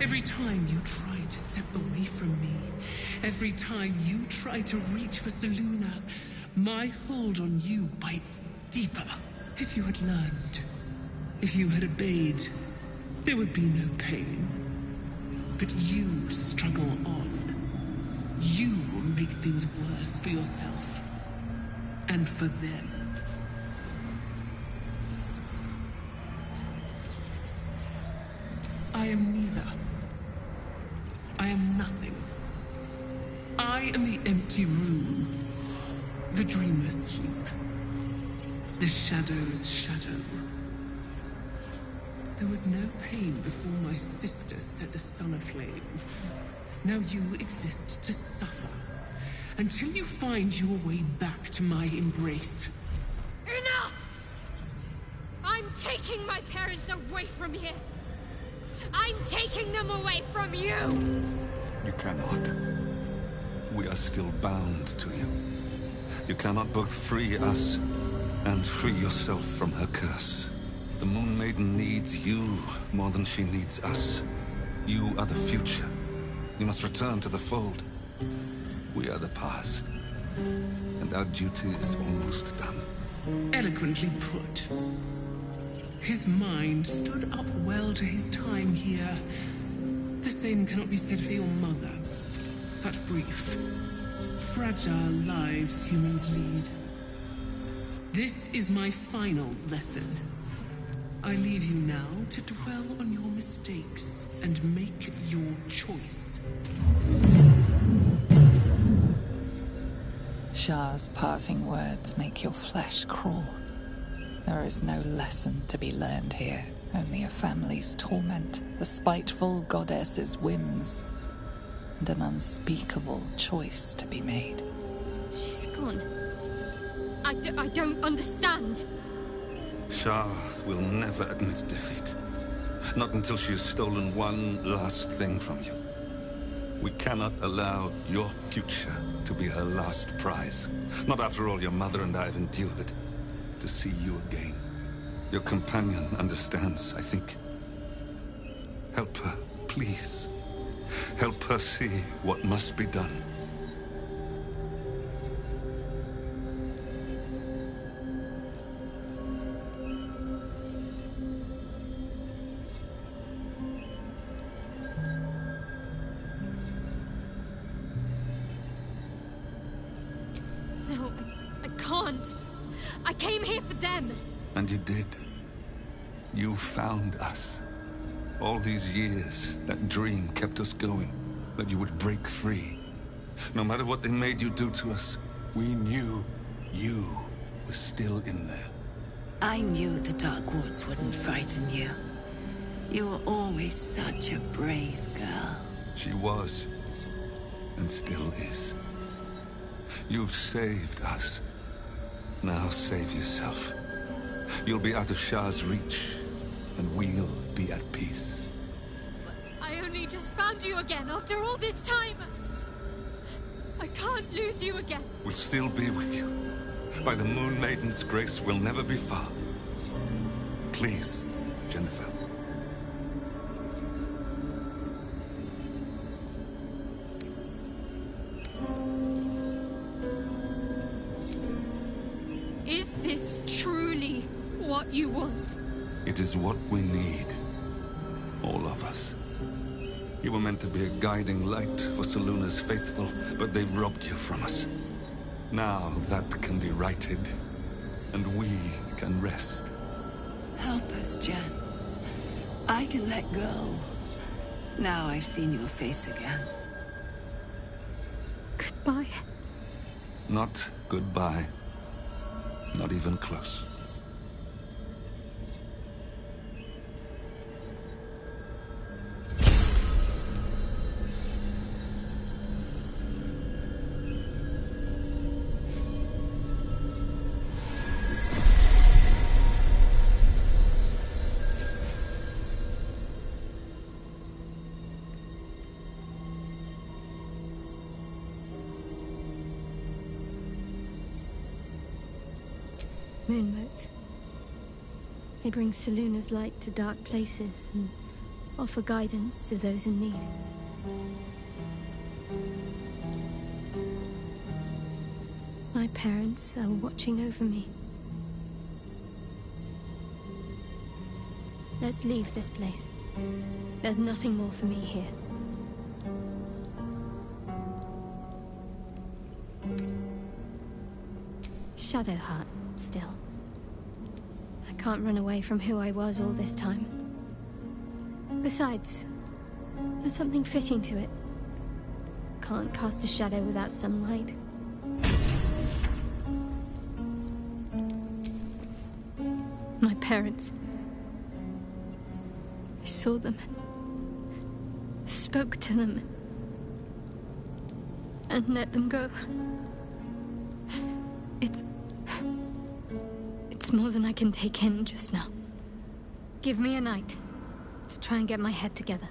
Every time you tried to step away from me, every time you tried to reach for Selûne, my hold on you bites deeper. If you had learned, if you had obeyed, there would be no pain. But you struggle on. You make things worse for yourself. And for them. I am neither. I am nothing. I am the empty room, the dreamless sleep, the shadow's shadow. There was no pain before my sister set the sun aflame. Now you exist to suffer, until you find your way back to my embrace. Enough! I'm taking my parents away from here. I'm taking them away from you! You cannot. We are still bound to you. You cannot both free us and free yourself from her curse. The Moon Maiden needs you more than she needs us. You are the future. You must return to the fold. We are the past. And our duty is almost done. Eloquently put. His mind stood up well to his time here. The same cannot be said for your mother. Such brief, fragile lives humans lead. This is my final lesson. I leave you now to dwell on your mistakes and make your choice. Shah's parting words make your flesh crawl. There is no lesson to be learned here, only a family's torment, a spiteful goddess's whims, and an unspeakable choice to be made. She's gone. I don't understand. Shah will never admit defeat. Not until she has stolen one last thing from you. We cannot allow your future to be her last prize. Not after all your mother and I have endured. To see you again. Your companion understands, I think. Help her, please. Help her see what must be done. No, I can't. I came here for them. And you did. You found us. All these years, that dream kept us going. That you would break free. No matter what they made you do to us, we knew you were still in there. I knew the Dark Woods wouldn't frighten you. You were always such a brave girl. She was. And still is. You've saved us. Now save yourself. You'll be out of Shah's reach, and we'll be at peace. I only just found you again after all this time. I can't lose you again. We'll still be with you. By the Moon Maiden's grace, we'll never be far. Please, Jennifer. Is this truly what you want? It is what we need. All of us. You were meant to be a guiding light for Selûne's faithful, but they robbed you from us. Now that can be righted, and we can rest. Help us, Jen. I can let go. Now I've seen your face again. Goodbye. Not goodbye. Not even close. Moonmotes. They bring Selûne's light to dark places and offer guidance to those in need. My parents are watching over me. Let's leave this place. There's nothing more for me here. Shadowheart, still. I can't run away from who I was all this time. Besides, there's something fitting to it. Can't cast a shadow without sunlight. My parents. I saw them. Spoke to them. And let them go. It's more than I can take in just now. Give me a night to try and get my head together.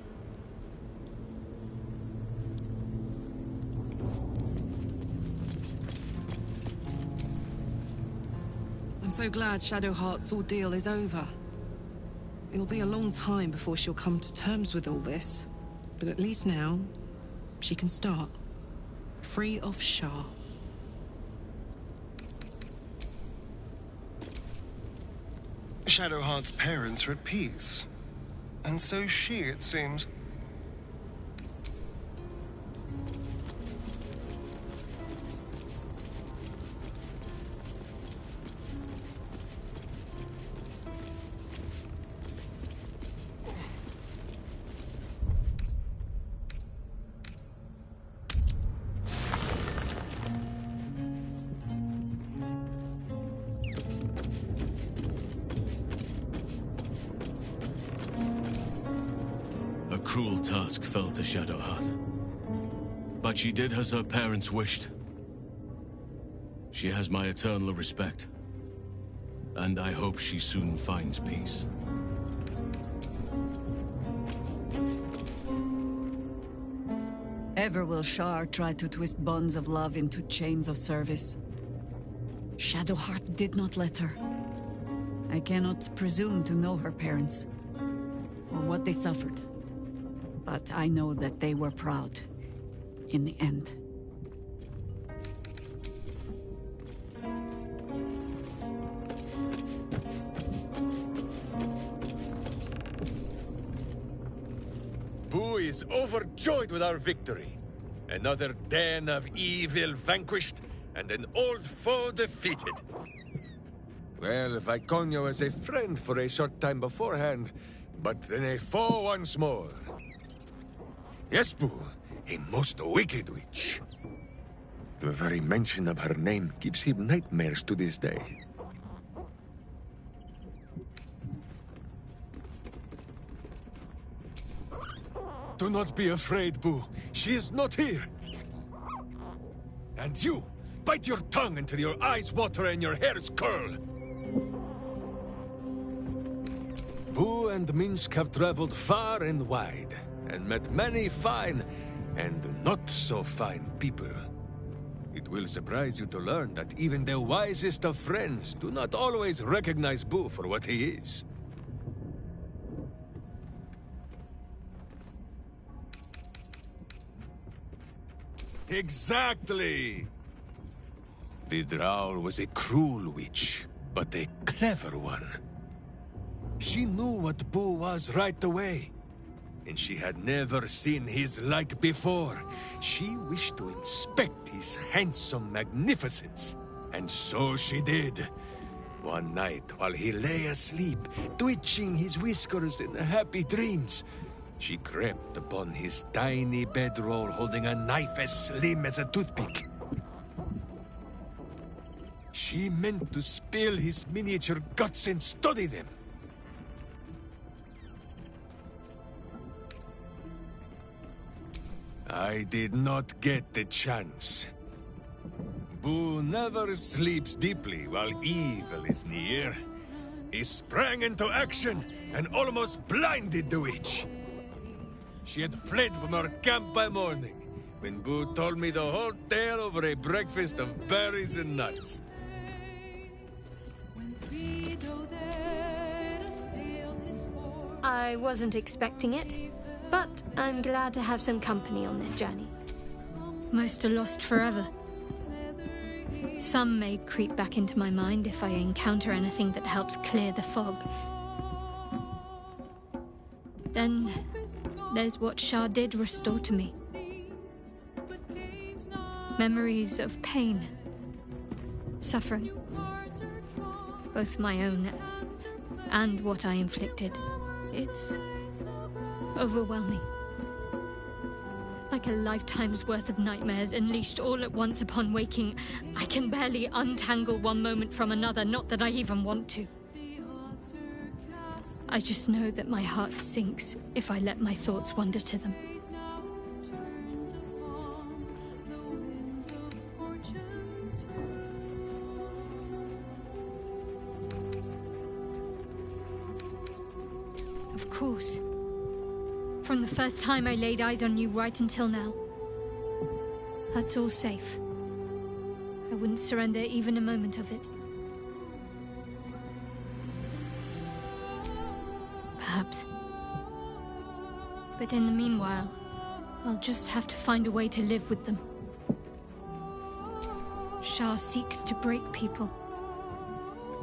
I'm so glad Shadowheart's ordeal is over. It'll be a long time before she'll come to terms with all this. But at least now, she can start. Free of Shah. Shadowheart's parents are at peace. And so she, it seems. Cruel task fell to Shadowheart. But she did as her parents wished. She has my eternal respect. And I hope she soon finds peace. Ever will Shar try to twist bonds of love into chains of service. Shadowheart did not let her. I cannot presume to know her parents, or what they suffered. But I know that they were proud, in the end. Boo is overjoyed with our victory. Another den of evil vanquished, and an old foe defeated. Well, Viconio was a friend for a short time beforehand, but then a foe once more. Yes, Boo, a most wicked witch. The very mention of her name gives him nightmares to this day. Do not be afraid, Boo. She is not here. And you, bite your tongue until your eyes water and your hairs curl. Boo and Minsk have traveled far and wide, and met many fine and not so fine people. It will surprise you to learn that even the wisest of friends do not always recognize Boo for what he is. Exactly! The Drow was a cruel witch, but a clever one. She knew what Boo was right away. And she had never seen his like before. She wished to inspect his handsome magnificence. And so she did. One night, while he lay asleep, twitching his whiskers in happy dreams, she crept upon his tiny bedroll holding a knife as slim as a toothpick. She meant to spill his miniature guts and study them. I did not get the chance. Boo never sleeps deeply while evil is near. He sprang into action and almost blinded the witch. She had fled from her camp by morning, when Boo told me the whole tale over a breakfast of berries and nuts. I wasn't expecting it, but I'm glad to have some company on this journey. Most are lost forever. Some may creep back into my mind if I encounter anything that helps clear the fog. Then there's what Shah did restore to me. Memories of pain, suffering, both my own and what I inflicted. It's overwhelming. Like a lifetime's worth of nightmares unleashed all at once upon waking. I can barely untangle one moment from another, not that I even want to. I just know that my heart sinks if I let my thoughts wander to them. Of course. From the first time I laid eyes on you right until now. That's all safe. I wouldn't surrender even a moment of it. Perhaps. But in the meanwhile, I'll just have to find a way to live with them. Shah seeks to break people.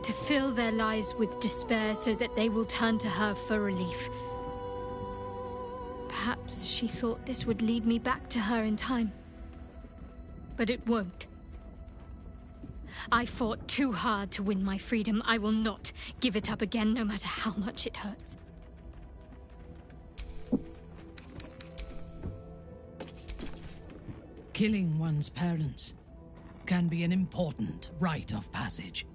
To fill their lives with despair so that they will turn to her for relief. Perhaps she thought this would lead me back to her in time. But it won't. I fought too hard to win my freedom. I will not give it up again, no matter how much it hurts. Killing one's parents can be an important rite of passage.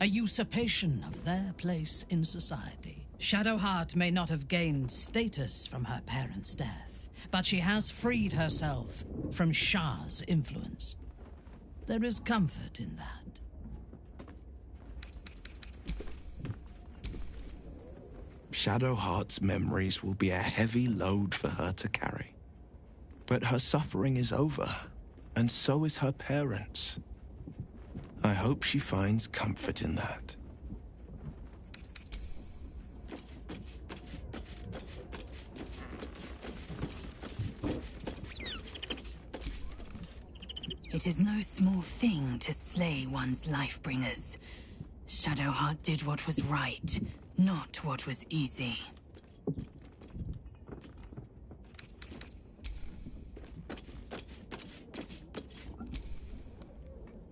A usurpation of their place in society. Shadowheart may not have gained status from her parents' death, but she has freed herself from Shah's influence. There is comfort in that. Shadowheart's memories will be a heavy load for her to carry. But her suffering is over, and so is her parents'. I hope she finds comfort in that. It is no small thing to slay one's life-bringers. Shadowheart did what was right, not what was easy.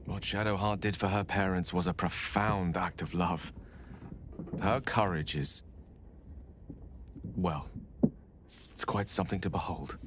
What Shadowheart did for her parents was a profound act of love. Her courage is... well, it's quite something to behold.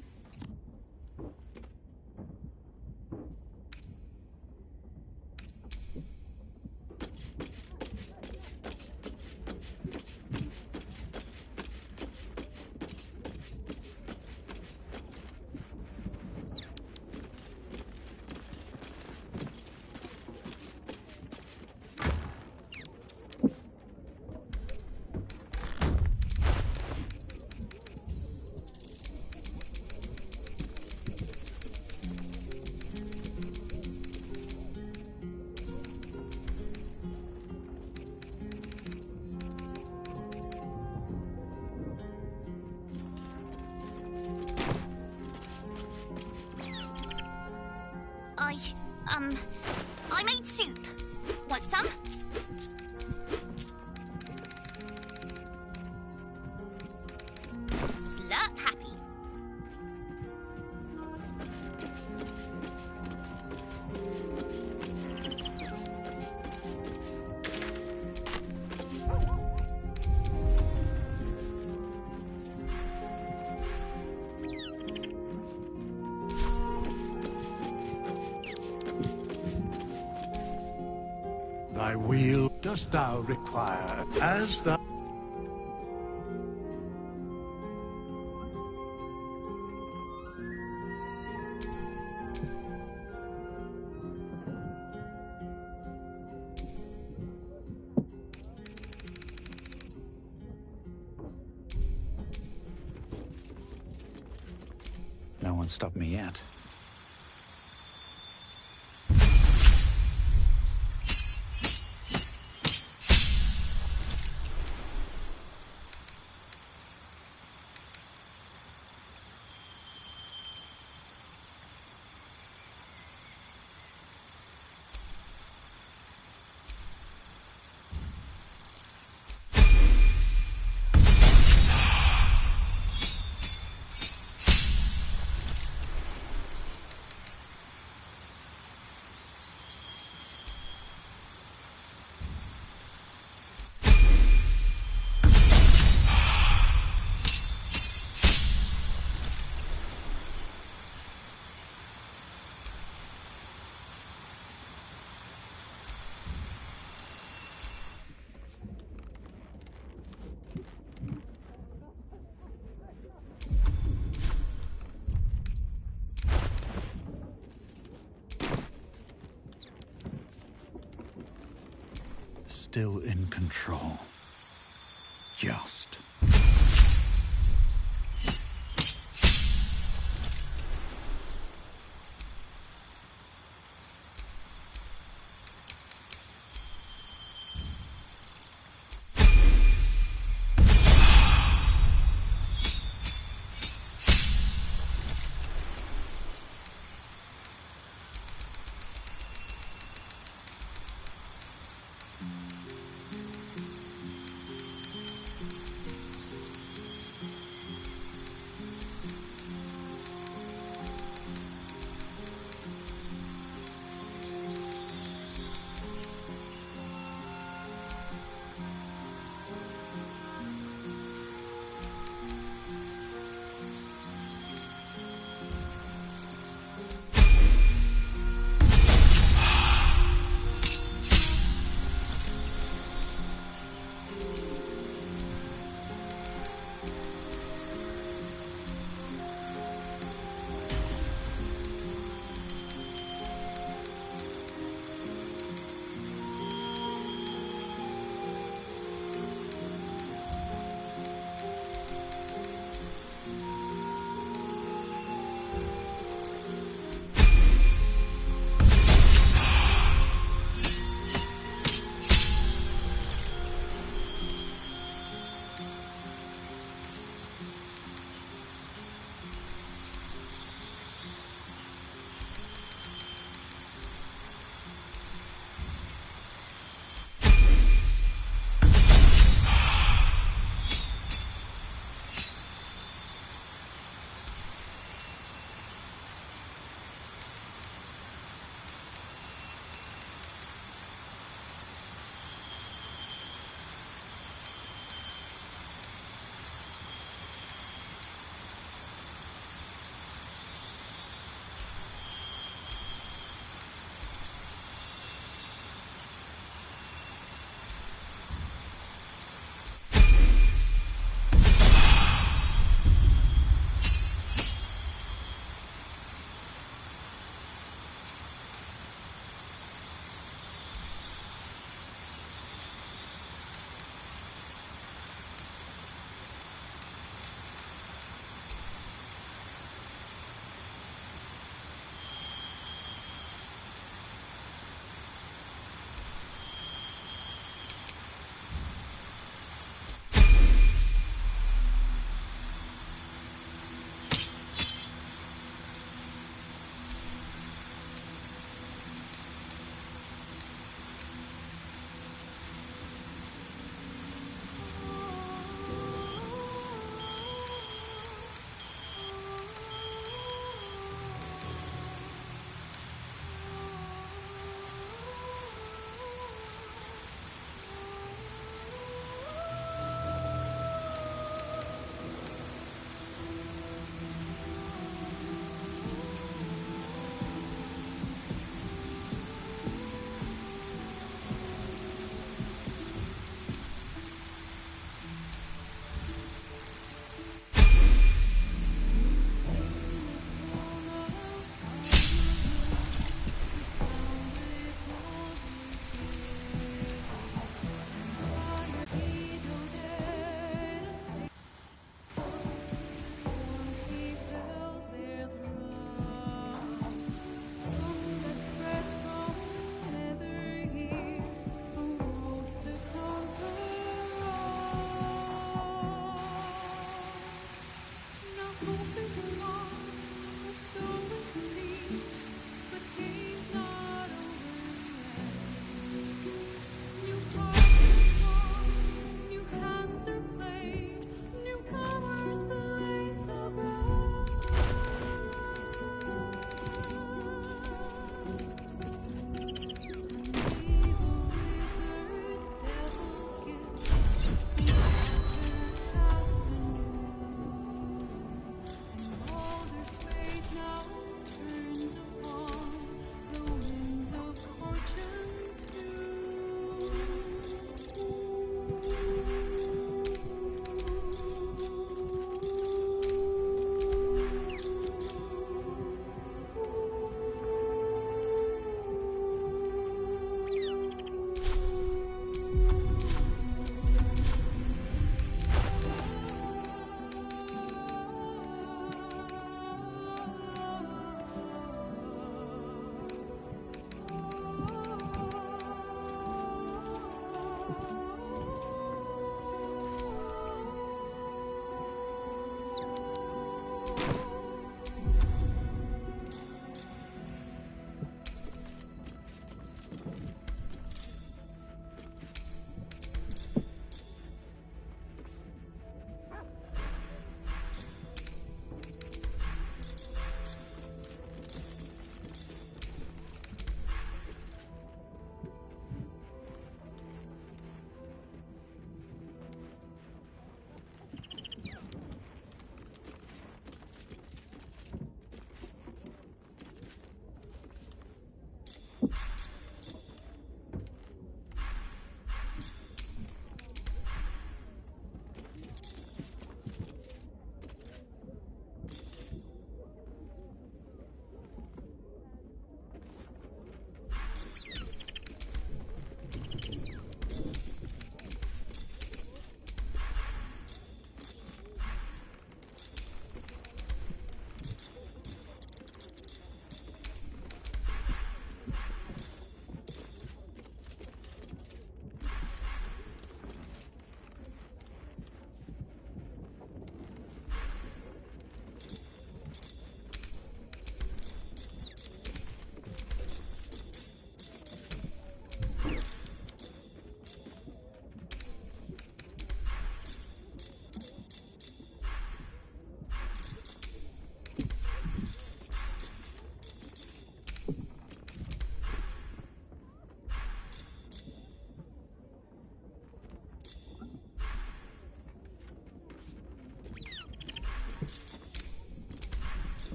I made soup. Want some? Slurp happy. Thy wheel dost thou require, as thou... No one stopped me yet. still in control. Just.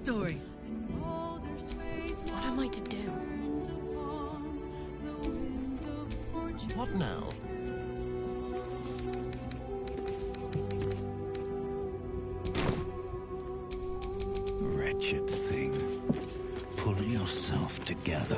Story. What am I to do? What now? Wretched thing. Pull yourself together.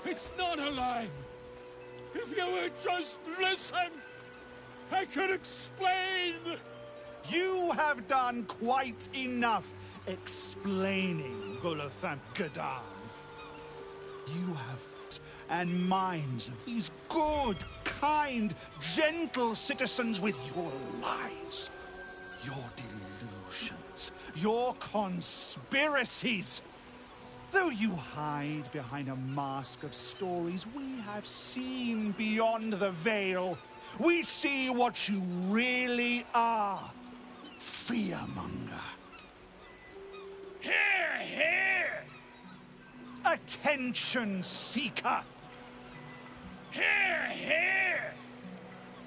It's not a lie. If you would just listen, I could explain. You have done quite enough explaining, Volothamp Gadam. You have and minds of these good, kind, gentle citizens with your lies, your delusions, your conspiracies. Though you hide behind a mask of stories, we have seen beyond the veil. We see what you really are. Fearmonger. Here, here! Attention seeker. Here, here!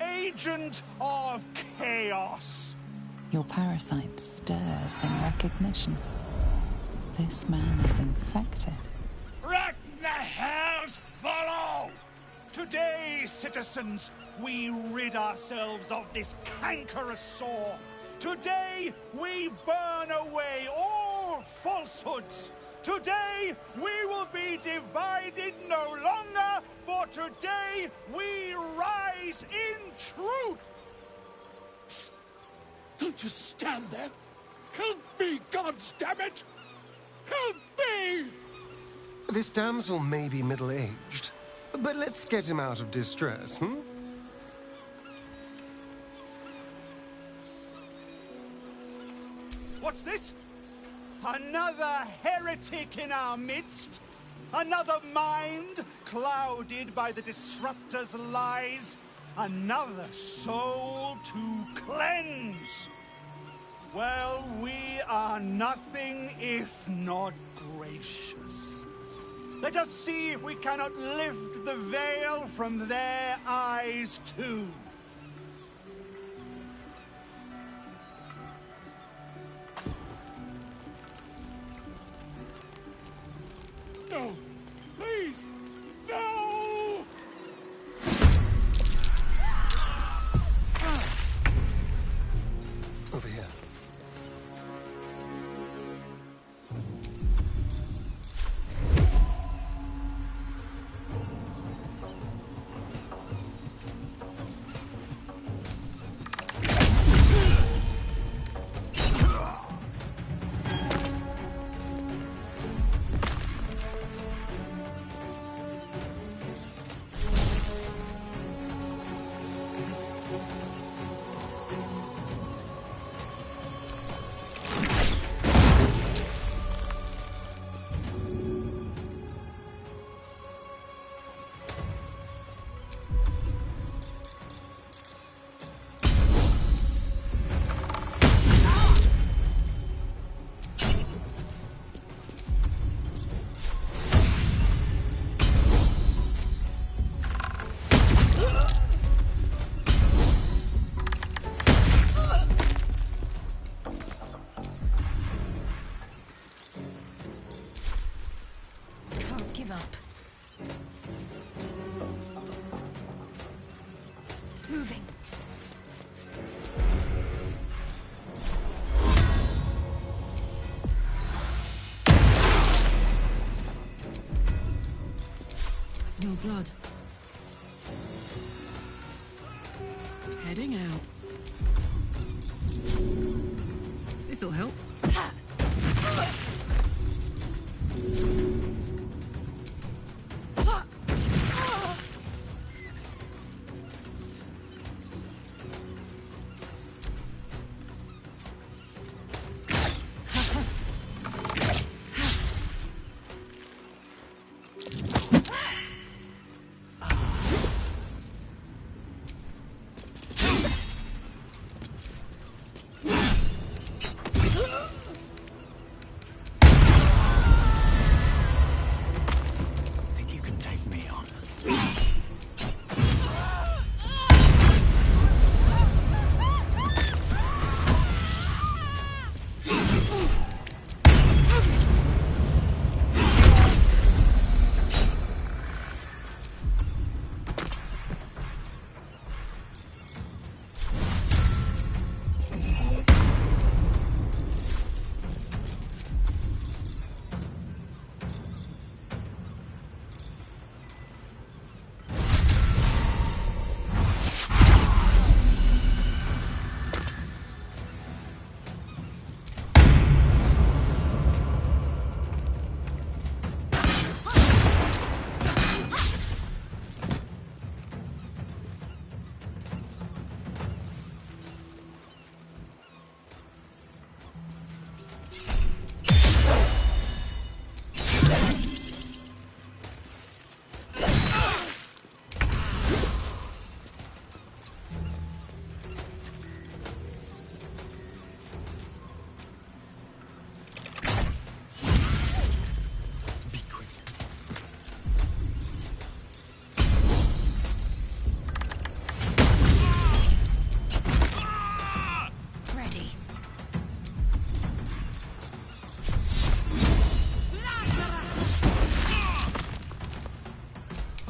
Agent of chaos. Your parasite stirs in recognition. This man is infected. Right in the hell's VOLO! Today, citizens, we rid ourselves of this cankerous sore. Today, we burn away all falsehoods. Today, we will be divided no longer, for today, we rise in truth! Psst. Don't just stand there. Help me, goddammit! Help me! This damsel may be middle-aged, but let's get him out of distress, hmm? What's this? Another heretic in our midst? Another mind clouded by the disruptor's lies? Another soul to cleanse? Well, we are nothing if not gracious. Let us see if we cannot lift the veil from their eyes too. No! Please! No! Over here. Smell blood. Heading out. This'll help.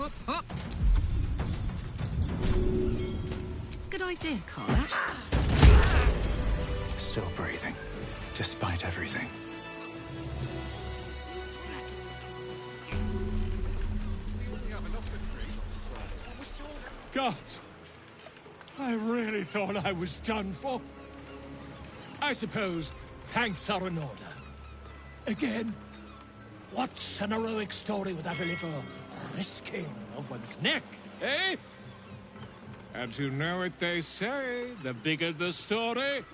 Hup, hup. Good idea, Carla. Still breathing, despite everything. God, I really thought I was done for. I suppose thanks are in order. Again, what's an heroic story without a little risking of one's neck, eh? And you know what they say, the bigger the story,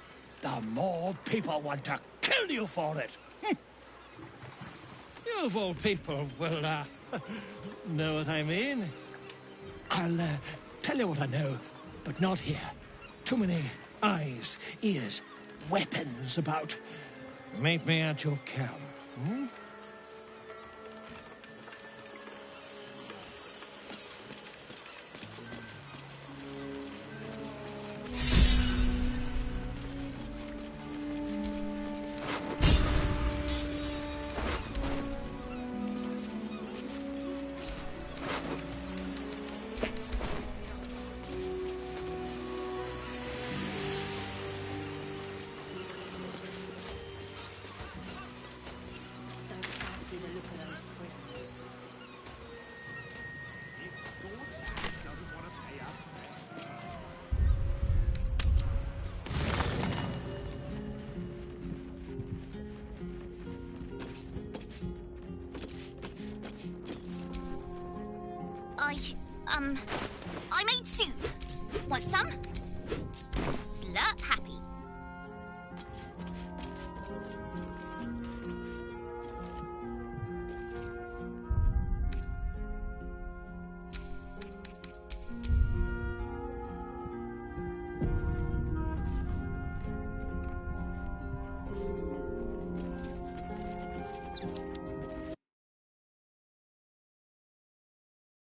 the more people want to kill you for it. You of all people will, know what I mean. I'll, tell you what I know, but not here. Too many eyes, ears, weapons about. Meet me at your camp, hmm? I made soup. Want some? Slurp happy.